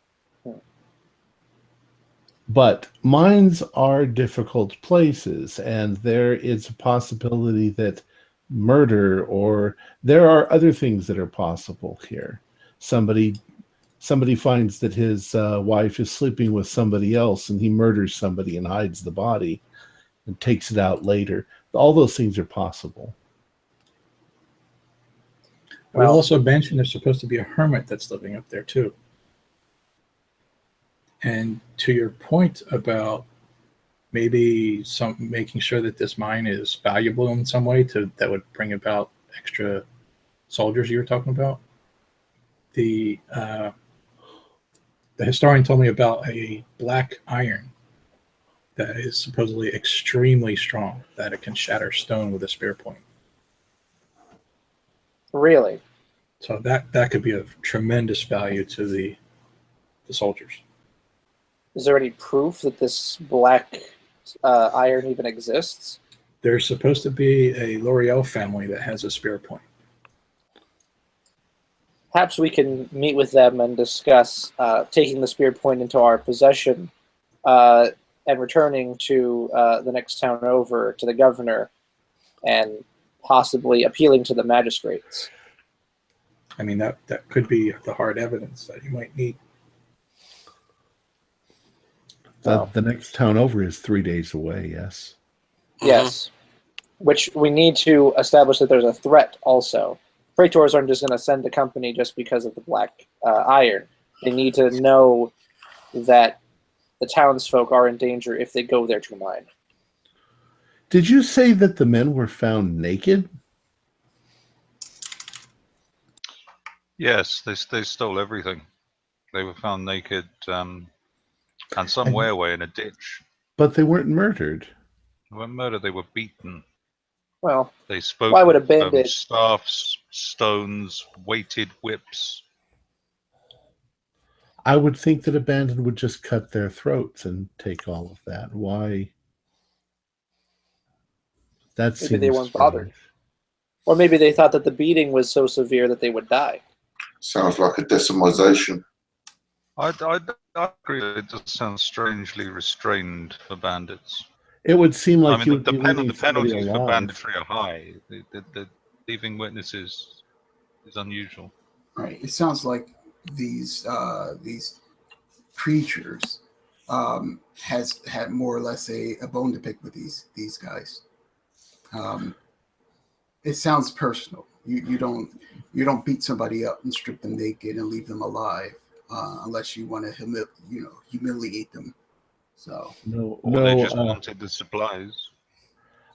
But mines are difficult places, and there is a possibility that murder, or there are other things that are possible here. Somebody finds that his wife is sleeping with somebody else, and he murders somebody and hides the body and takes it out later. All those things are possible. We also mentioned there's supposed to be a hermit that's living up there too. And to your point about maybe making sure that this mine is valuable in some way that would bring about extra soldiers you were talking about. The historian told me about a black iron that is supposedly extremely strong, that it can shatter stone with a spear point. Really? So that could be of tremendous value to the soldiers. Is there any proof that this black iron even exists? There's supposed to be a L'Oreal family that has a spear point. Perhaps we can meet with them and discuss taking the spear point into our possession and returning to the next town over to the governor and possibly appealing to the magistrates. I mean, that could be the hard evidence that you might need. The next town over is 3 days away, yes? Yes. Which we need to establish that there's a threat also. Praetors aren't just going to send a company just because of the black iron. They need to know that the townsfolk are in danger if they go there to mine. Did you say that the men were found naked? Yes, they stole everything. They were found naked and somewhere away in a ditch. But they weren't murdered. They weren't murdered, they were beaten. Well, They spoke why would a of bandit... staffs, stones, weighted whips. I would think that a bandit would just cut their throats and take all of that. Why? That seems Maybe they weren't strange. bothered. Or maybe they thought that the beating was so severe that they would die. Sounds like a decimalization. I agree. It just sounds strangely restrained for bandits. It would seem like I you mean, would be leaving the somebody penalties for alive. banditry are high. The leaving witnesses is unusual. Right. It sounds like these creatures has had more or less a bone to pick with these guys. It sounds personal. You don't beat somebody up and strip them naked and leave them alive unless you want to humiliate them. So They just wanted the supplies.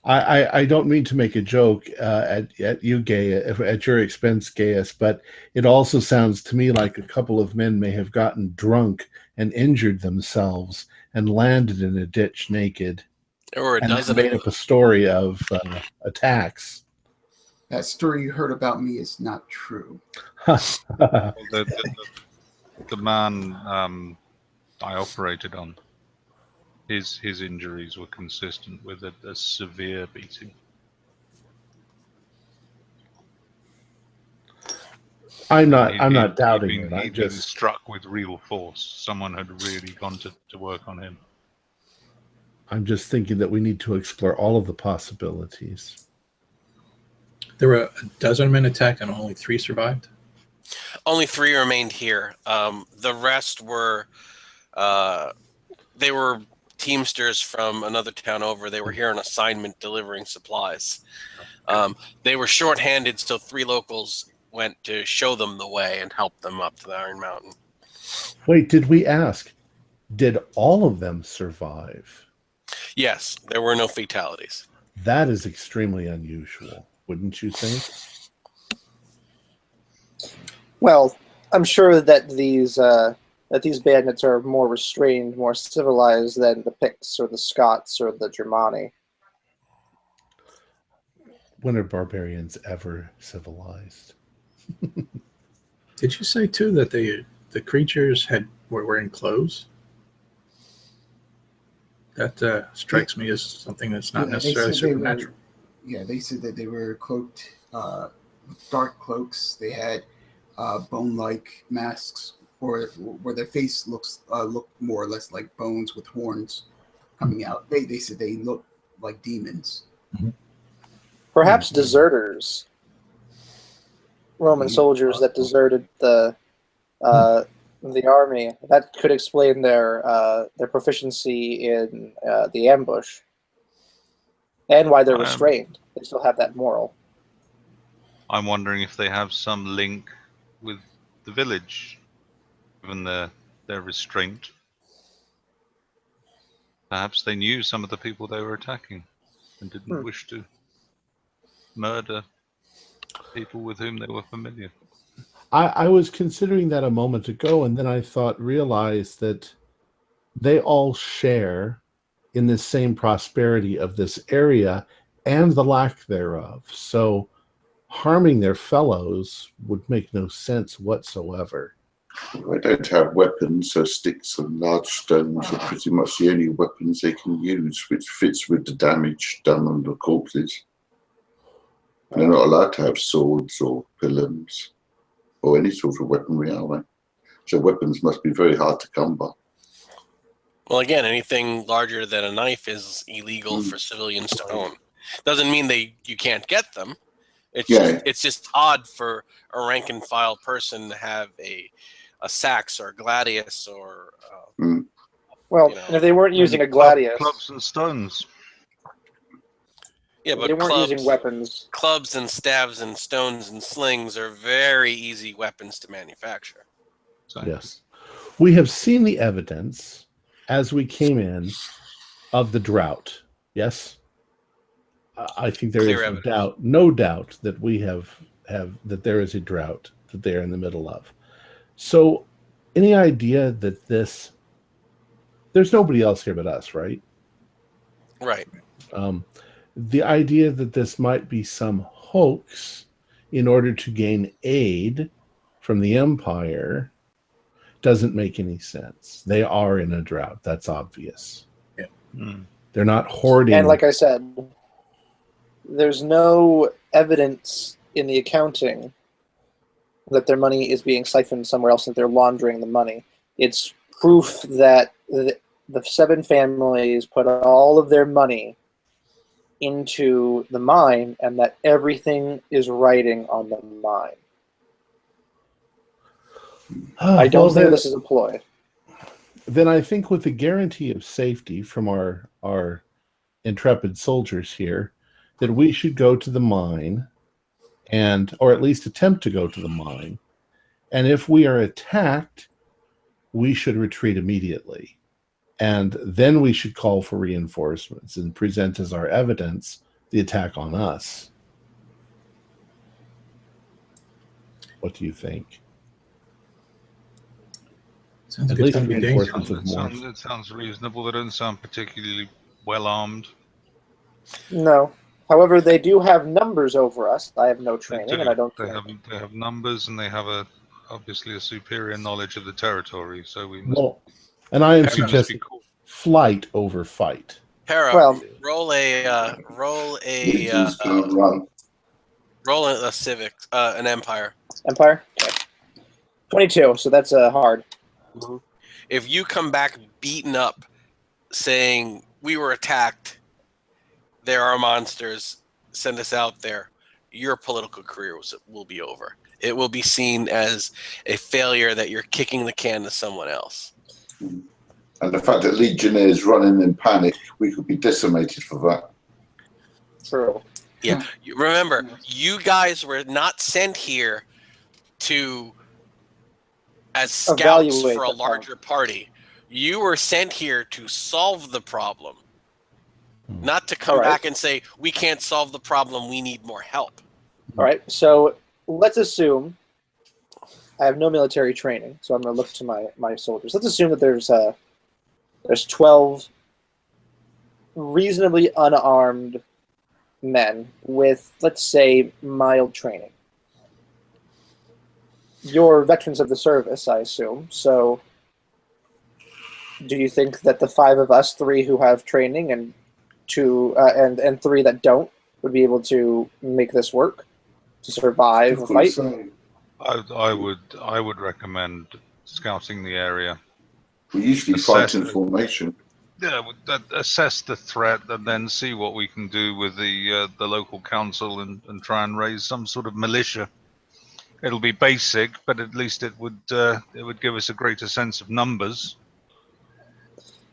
I don't mean to make a joke at you, Gaius, at your expense, Gaius, but it also sounds to me like a couple of men may have gotten drunk and injured themselves and landed in a ditch naked. Or a dozen. Made up a story of attacks. That story you heard about me is not true. The man I operated on, his injuries were consistent with a severe beating. I'm not doubting it. He'd been struck with real force. Someone had really gone to work on him. I'm just thinking that we need to explore all of the possibilities. There were a dozen men attacked and only 3 survived? Only 3 remained here. The rest were, they were teamsters from another town over. They were here on assignment delivering supplies. They were short-handed, so 3 locals went to show them the way and help them up to the Iron Mountain. Wait, did we ask? Did all of them survive? Yes, there were no fatalities. That is extremely unusual, wouldn't you think? Well, I'm sure that these bandits are more restrained, more civilized than the Picts or the Scots or the Germani. When are barbarians ever civilized? Did you say too that the creatures were wearing clothes? That strikes me as something that's not necessarily supernatural. They said that they were cloaked, dark cloaks. They had bone-like masks, where their face looked more or less like bones with horns coming out. They said they looked like demons. Mm-hmm. Perhaps deserters, Roman soldiers that deserted the army. That could explain their proficiency in the ambush and why they're restrained. They still have that moral. I'm wondering if they have some link with the village, given their restraint. Perhaps they knew some of the people they were attacking and didn't wish to murder people with whom they were familiar. I was considering that a moment ago, and then I realized that they all share in this same prosperity of this area and the lack thereof. So harming their fellows would make no sense whatsoever. They don't have weapons, so sticks and large stones are pretty much the only weapons they can use, which fits with the damage done on the corpses. They're not allowed to have swords or pillars or any sort of weaponry, are they? So weapons must be very hard to come by. Well, again, anything larger than a knife is illegal for civilians to own. Doesn't mean you can't get them. It's just odd for a rank and file person to have a sax or a gladius or. Well, and if they weren't using a gladius, clubs and stones. Yeah, but they weren't using weapons. Clubs and staves and stones and slings are very easy weapons to manufacture. Yes, we have seen the evidence as we came in of the drought. Yes. I think there is no doubt that we have that there is a drought that they're in the middle of. So, any idea that there's nobody else here but us, right? Right. The idea that this might be some hoax in order to gain aid from the Empire doesn't make any sense. They are in a drought. That's obvious. Yeah. They're not hoarding. And like I said, there's no evidence in the accounting that their money is being siphoned somewhere else, that they're laundering the money. It's proof that the 7 families put all of their money into the mine and that everything is writing on the mine. I don't think this is a ploy. Then I think with the guarantee of safety from our intrepid soldiers here, that we should go to the mine or at least attempt to go to the mine. And if we are attacked, we should retreat immediately. And then we should call for reinforcements and present as our evidence the attack on us. What do you think? Sounds At good. least Sounds good. reinforcements of more. It sounds reasonable. They don't sound particularly well armed. No. However, they do have numbers over us. I have no training, and I don't. They have numbers, and they have obviously a superior knowledge of the territory. So we must. Well, and I am suggesting flight over fight. Para, Well, roll a civic, an empire. Empire? Okay. 22, so that's hard. Mm-hmm. If you come back beaten up, saying we were attacked, there are monsters, send us out there, your political career will be over. It will be seen as a failure that you're kicking the can to someone else. And the fact that Legionnaires running in panic, we could be decimated for that. True. Yeah. Remember, you guys were not sent here as scouts Evaluate for a larger party. You were sent here to solve the problem, not to come back and say, we can't solve the problem, we need more help. All right, so let's assume I have no military training, so I'm going to look to my soldiers. Let's assume that there's 12 reasonably unarmed men with, let's say, mild training. You're veterans of the service, I assume, so do you think that the 5 of us, 3 who have training and 2 and 3 that don't, would be able to make this work to survive a fight? I would recommend scouting the area. We usually fight in formation. Yeah, assess the threat and then see what we can do with the local council and try and raise some sort of militia. It'll be basic, but at least it would give us a greater sense of numbers.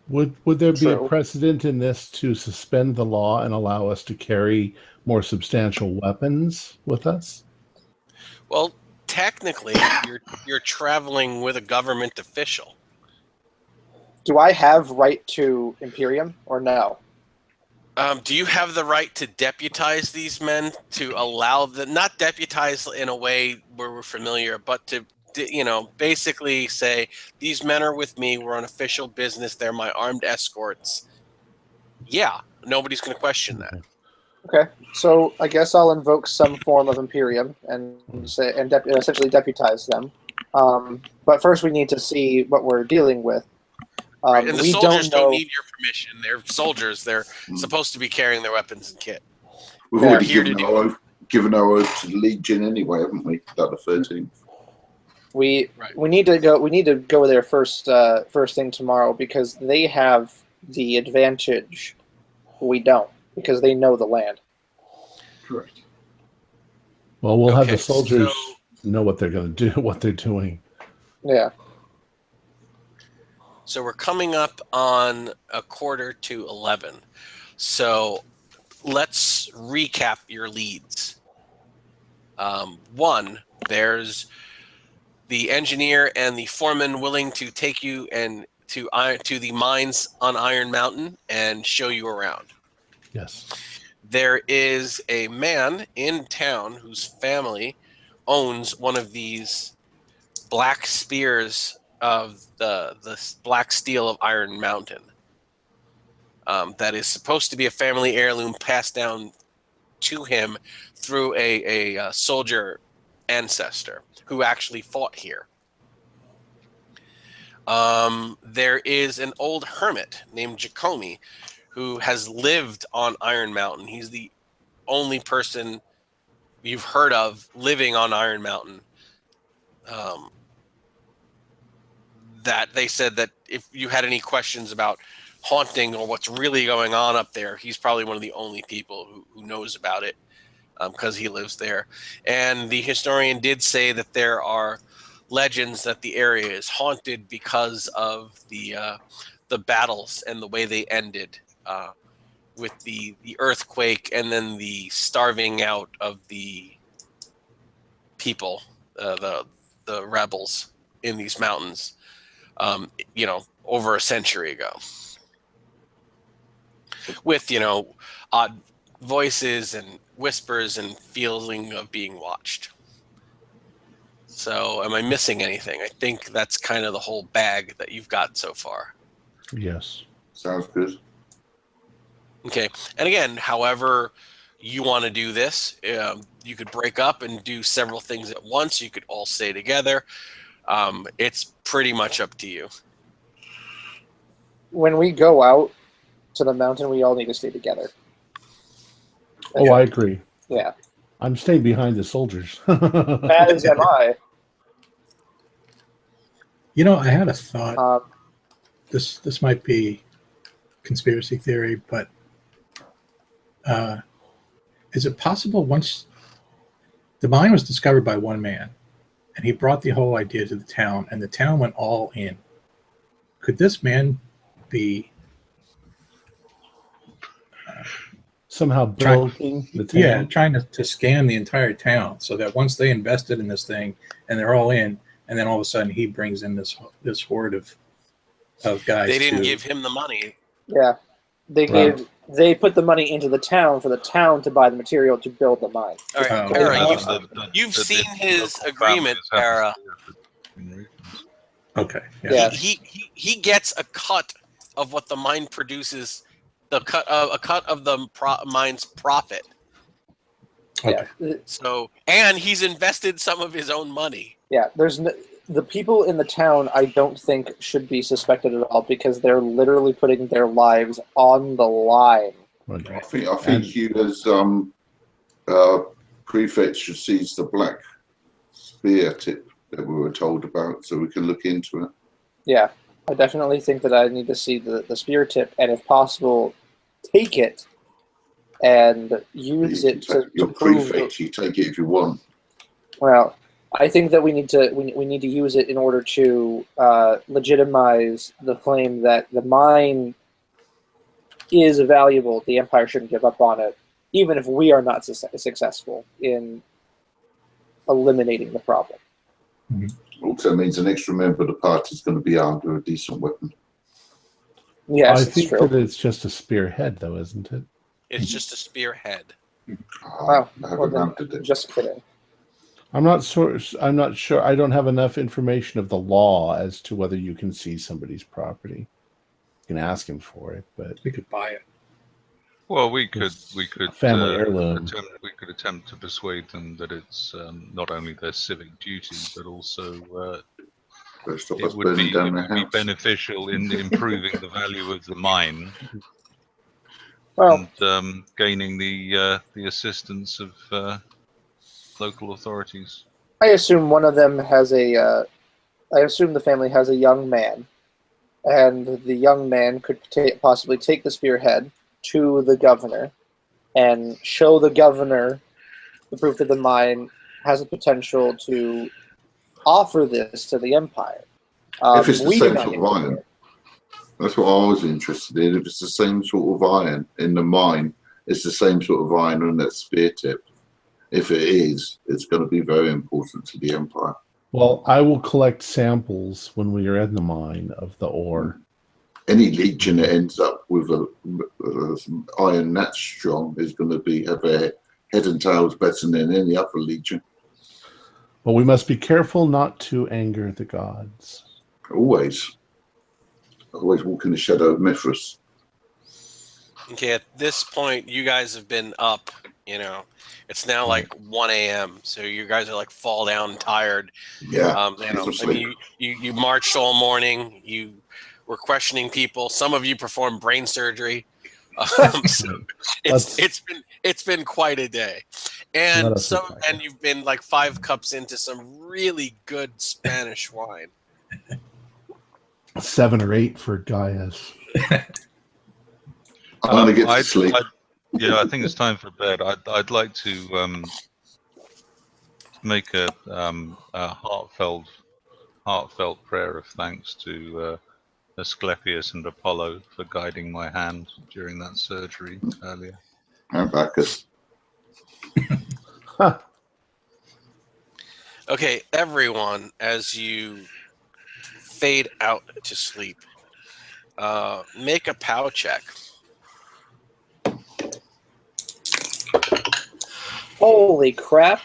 Would there be a precedent in this to suspend the law and allow us to carry more substantial weapons with us? Well, technically, you're traveling with a government official. Do I have right to Imperium or no? Do you have the right to deputize these men to allow them, not deputize in a way where we're familiar, but to, basically say, these men are with me, we're on official business, they're my armed escorts. Yeah, nobody's going to question that. Okay, so I guess I'll invoke some form of Imperium and say and essentially deputize them. But first, we need to see what we're dealing with. Right, and the we soldiers don't don't know. need your permission. They're soldiers. They're supposed to be carrying their weapons and kit. We've They're already here to given our oath to the Legion anyway, haven't we? Like the 13th. We need to go. We need to go there first thing tomorrow because they have the advantage. We don't because they know the land. Correct. Well, we'll have the Okay, soldiers so- know what they're going to do, what they're doing. Yeah. So we're coming up on 11:15. So let's recap your leads. One, there's the engineer and the foreman willing to take you and to the mines on Iron Mountain and show you around. Yes. There is a man in town whose family owns one of these black spears of the black steel of Iron Mountain. That is supposed to be a family heirloom passed down to him through a soldier ancestor who actually fought here. There is an old hermit named Jacomi who has lived on Iron Mountain. He's the only person you've heard of living on Iron Mountain. That they said that if you had any questions about haunting or what's really going on up there, he's probably one of the only people who knows about it because he lives there. And the historian did say that there are legends that the area is haunted because of the battles and the way they ended with the earthquake and then the starving out of the people, the rebels in these mountains. Over a century ago, with odd voices and whispers and feeling of being watched. So, am I missing anything? I think that's kind of the whole bag that you've got so far. Yes. Sounds good. Okay, and again, however you want to do this, you could break up and do several things at once. You could all stay together. It's pretty much up to you. When we go out to the mountain, we all need to stay together. Oh, I agree. Yeah. I'm staying behind the soldiers. As am I. I had a thought. Um, This might be conspiracy theory, but is it possible once the mine was discovered by one man and he brought the whole idea to the town and the town went all in, could this man be somehow building the town? trying to scam the entire town so that once they invested in this thing and they're all in, and then all of a sudden he brings in this horde of guys. They didn't give him the money. yeah. They put the money into the town for the town to buy the material to build the mine. All right, Oh, Tara, you've seen his agreement, Tara. Okay. Yeah. He gets a cut of what the mine produces, a cut of the mine's profit. Okay. Yeah. So, and he's invested some of his own money. Yeah. The people in the town, I don't think should be suspected at all because they're literally putting their lives on the line. Right. I think you as prefect should seize the black spear tip that we were told about, so we can look into it. Yeah, I definitely think that I need to see the spear tip, and if possible, take it and use it to Your prove. prefect, you take it if you want. Well, I think that we need to use it in order to legitimize the claim that the mine is valuable. The Empire shouldn't give up on it, even if we are not successful in eliminating the problem. Also means an extra member of the party is going to be armed with a decent weapon. Yes, I it's think true. that it's just a spearhead, though, isn't it? It's just a spearhead. Wow. I haven't then, mounted it. just kidding. I'm not sure. I don't have enough information of the law as to whether you can seize somebody's property. You can ask him for it, but We could buy it. Well, we could It's attempt family heirloom. to persuade them that it's not only their civic duty, but also Better stop it us would burning be down their house. beneficial in improving the value of the mine Well, and gaining the assistance of local authorities. I assume one of them has a. I assume the family has a young man, and the young man could possibly take the spearhead to the governor and show the governor the proof that the mine has the potential to offer this to the empire. If it's the We do same not sort get of to do iron. it. That's what I was interested in. If it's the same sort of iron in the mine, it's the same sort of iron on that spear tip. If it is, it's going to be very important to the empire. well, I will collect samples when we are in the mine of the ore. Any legion that ends up with a iron that strong is going to have a head and tails better than any other legion. But we must be careful not to anger the gods. Always walk in the shadow of Mithras. Okay, at this point, you guys have been up. It's now like 1 a.m. So you guys are like fall down tired. Yeah. I mean, you marched all morning. You were questioning people. Some of you performed brain surgery. So it's been quite a day, and you've been like 5 cups into some really good Spanish wine. 7 or 8 for Gaius. I'm going to get to sleep. I think it's time for bed. I'd like to make a heartfelt prayer of thanks to Asclepius and Apollo for guiding my hand during that surgery earlier. And Bacchus. Okay, everyone, as you fade out to sleep, make a POW check. Holy crap!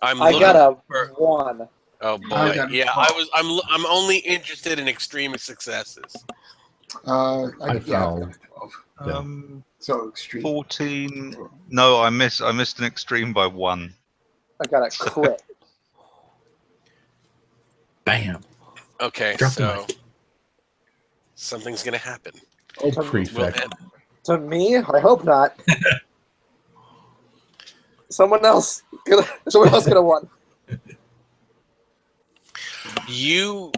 I got a 1. Oh boy! Yeah, I'm only interested in extreme successes. I fell. 12. So extreme. 14. No, I missed an extreme by 1. I got a crit. Bam. Okay, Drop the so mic. something's gonna happen. Oh, prefect. To me, I hope not. Someone else gonna win. You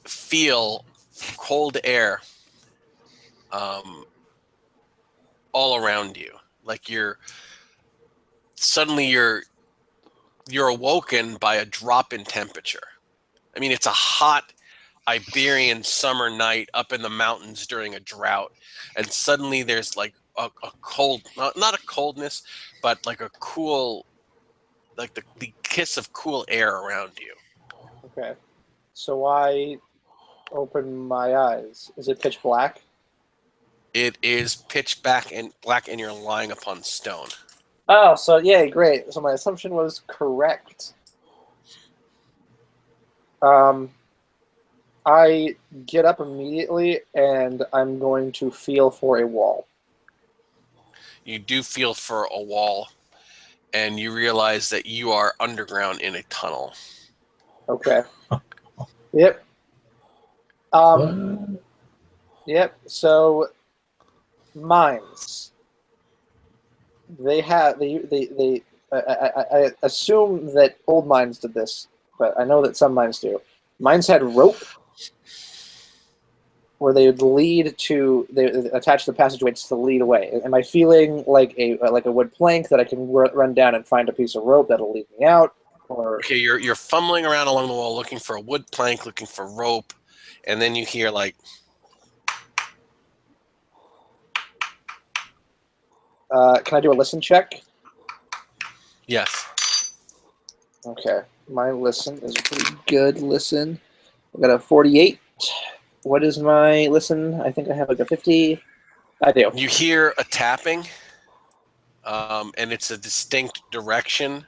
feel cold air all around you, like you're awoken by a drop in temperature. I mean, it's a hot Iberian summer night up in the mountains during a drought, and suddenly there's like a cold, not a coldness, but like a cool, like the kiss of cool air around you. Okay. So I open my eyes. Is it pitch black? It is pitch black, and you're lying upon stone. Oh, so yay, great. So my assumption was correct. I get up immediately, and I'm going to feel for a wall. You do feel for a wall, and you realize that you are underground in a tunnel. Okay. Yep. Yep. So mines. They have they. I assume that old mines did this, but I know that some mines do. Mines had rope where they would they attach the passageways to lead away. Am I feeling like a wood plank that I can run down and find a piece of rope that'll lead me out? Or okay, you're fumbling around along the wall looking for a wood plank, looking for rope, and then you hear like. Can I do a listen check? Yes. Okay, my listen is a pretty good listen. I got a 48. what is my listen? I think I have like a 50. I do. You hear a tapping, and it's a distinct direction.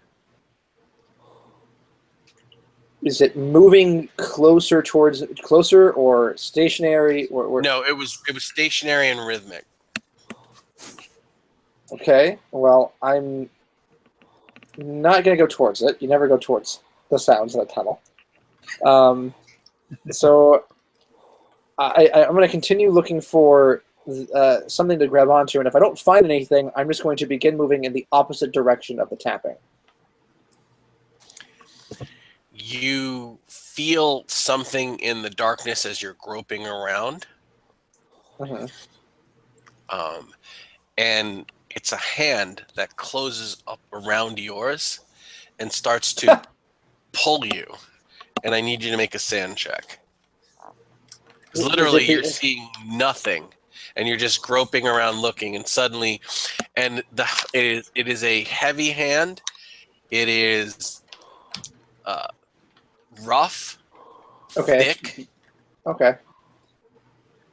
Is it moving closer or stationary or No, it was stationary and rhythmic. Okay, well, I'm not going to go towards it. You never go towards the sounds in a tunnel. So I'm going to continue looking for something to grab onto, and if I don't find anything, I'm just going to begin moving in the opposite direction of the tapping. You feel something in the darkness as you're groping around. Mm-hmm. And it's a hand that closes up around yours and starts to pull you. And I need you to make a sand check. Because literally you're seeing nothing. And you're just groping around looking. And suddenly, it is a heavy hand. It is rough, thick. Okay.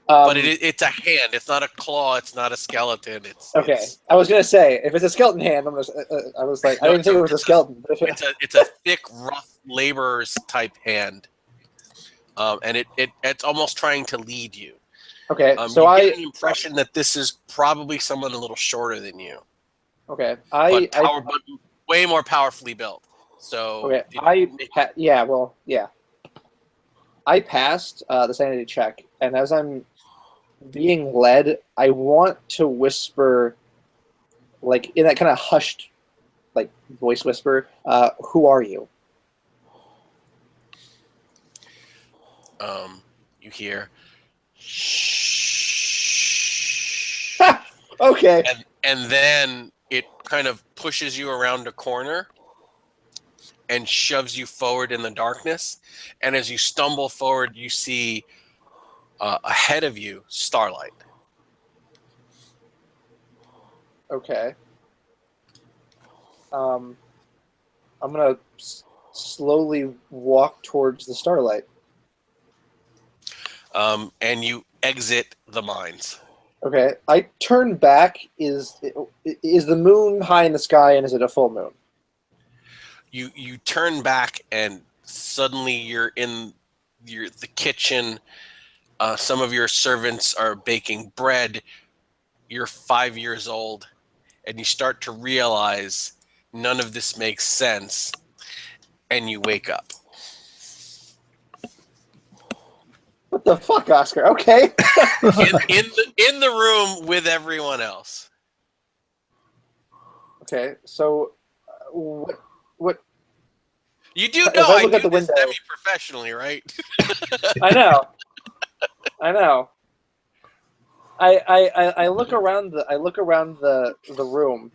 But it's a hand. It's not a claw. It's not a skeleton. I was gonna say if it's a skeleton hand, I was like, I didn't think it was a skeleton. It's a thick, rough laborer's type hand, and it's almost trying to lead you. Okay, so I get the impression that this is probably someone a little shorter than you. Okay, but way more powerfully built. So okay, I passed the sanity check, and as I'm being led, I want to whisper, like in that kind of hushed, like voice whisper, "Who are you?" You hear, shh. Okay. And then it kind of pushes you around a corner and shoves you forward in the darkness. And as you stumble forward, you see ahead of you starlight. Okay. I'm gonna slowly walk towards the starlight. And you exit the mines. Okay. I turn back. Is the moon high in the sky, and is it a full moon? You turn back, and suddenly you're in the kitchen. Some of your servants are baking bread. You're 5 years old, and you start to realize none of this makes sense, and you wake up. What the fuck, Oscar? Okay. in the room with everyone else. Okay, so what? You do know I do this semi-professionally, right? I know. I look around the room.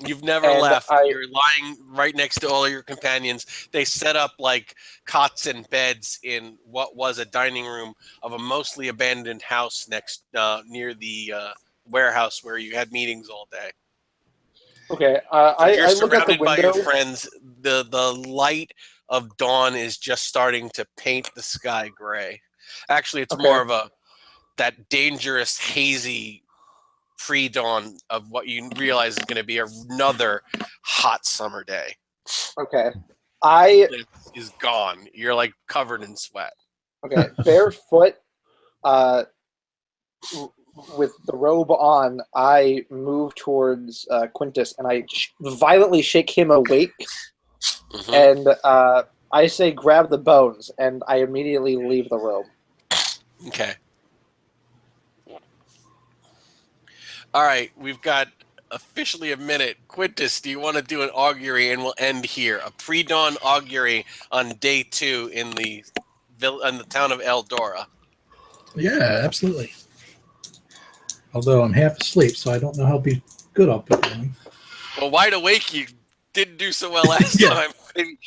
You've never left. You're lying right next to all of your companions. They set up like cots and beds in what was a dining room of a mostly abandoned house next near the warehouse where you had meetings all day. Okay, you're I surrounded look out the window. by your friends. The light of dawn is just starting to paint the sky gray. Actually, it's more of that dangerous, hazy pre-dawn of what you realize is going to be another hot summer day. Okay, It is gone. You're like covered in sweat. Okay, barefoot, with the robe on, I move towards Quintus, and I violently shake him awake, and I say, "Grab the bones," and I immediately leave the room. Okay. All right, we've got officially a minute. Quintus, do you want to do an augury, and we'll end here? A pre-dawn augury on day 2 in the town of Eldora. Yeah, absolutely. Although I'm half asleep, so I don't know how good I'll be doing. Well, wide awake, you didn't do so well last time. Maybe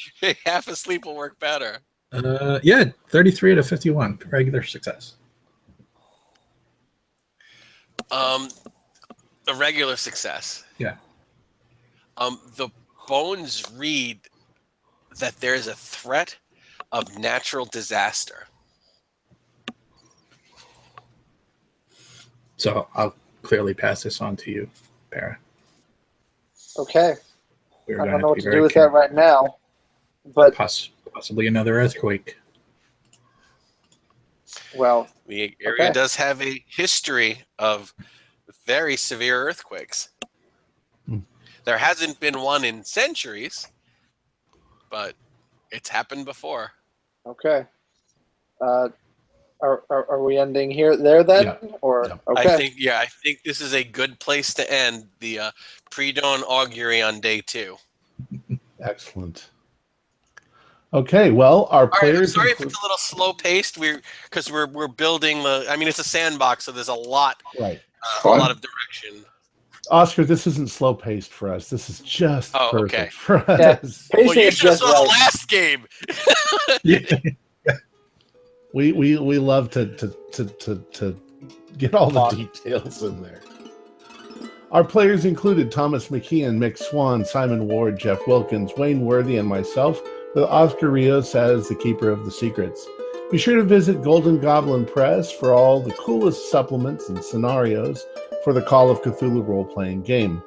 half asleep will work better. 33 out of 51, regular success. A regular success. Yeah. The bones read that there is a threat of natural disaster. So I'll clearly pass this on to you, Para. Okay. We're I going don't know to what be to very do with that right now, but possibly another earthquake. The area okay. does have a history of very severe earthquakes. Hmm. There hasn't been one in centuries, but it's happened before. Okay. Are we ending there then? Yeah. Or Yeah. okay. I think this is a good place to end the pre-dawn augury on day 2. Excellent. Okay, well, our All right, I'm players. sorry if it's a little slow paced. Because we're building the. I mean, it's a sandbox, so there's a lot, Right. a lot of direction. Oscar, this isn't slow paced for us. This is just perfect okay. for us. Yeah. Well, Pacing you is should have just saw the right. last game. We love to get all the Talk. details in there. Our players included Thomas McKeon, Mick Swan, Simon Ward, Jeff Wilkins, Wayne Worthy, and myself, with Oscar Rios as the keeper of the secrets. Be sure to visit Golden Goblin Press for all the coolest supplements and scenarios for the Call of Cthulhu role-playing game.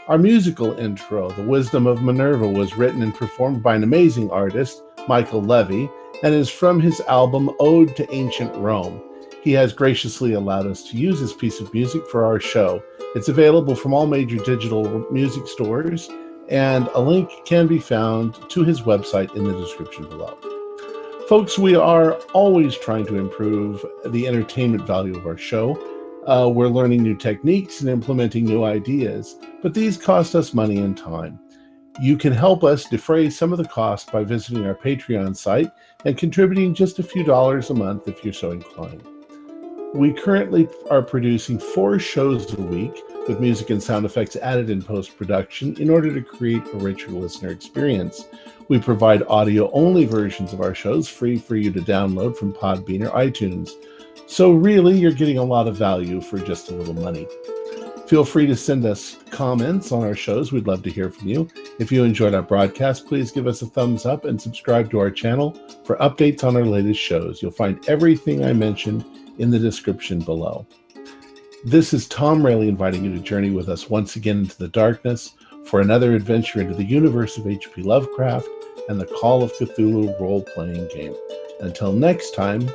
Our musical intro, The Wisdom of Minerva, was written and performed by an amazing artist, Michael Levy, and is from his album Ode to Ancient Rome. He has graciously allowed us to use this piece of music for our show. It's available from all major digital music stores, and a link can be found to his website in the description below. Folks, we are always trying to improve the entertainment value of our show. We're learning new techniques and implementing new ideas, but these cost us money and time. You can help us defray some of the cost by visiting our Patreon site and contributing just a few dollars a month if you're so inclined. We currently are producing 4 shows a week with music and sound effects added in post-production in order to create a richer listener experience. We provide audio-only versions of our shows free for you to download from Podbean or iTunes. So really, you're getting a lot of value for just a little money. Feel free to send us comments on our shows. We'd love to hear from you. If you enjoyed our broadcast, please give us a thumbs up and subscribe to our channel for updates on our latest shows. You'll find everything I mentioned in the description below. This is Tom Rayleigh inviting you to journey with us once again into the darkness for another adventure into the universe of H.P. Lovecraft and the Call of Cthulhu role-playing game. Until next time,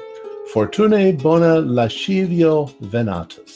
Fortunae bona lascivio venatus.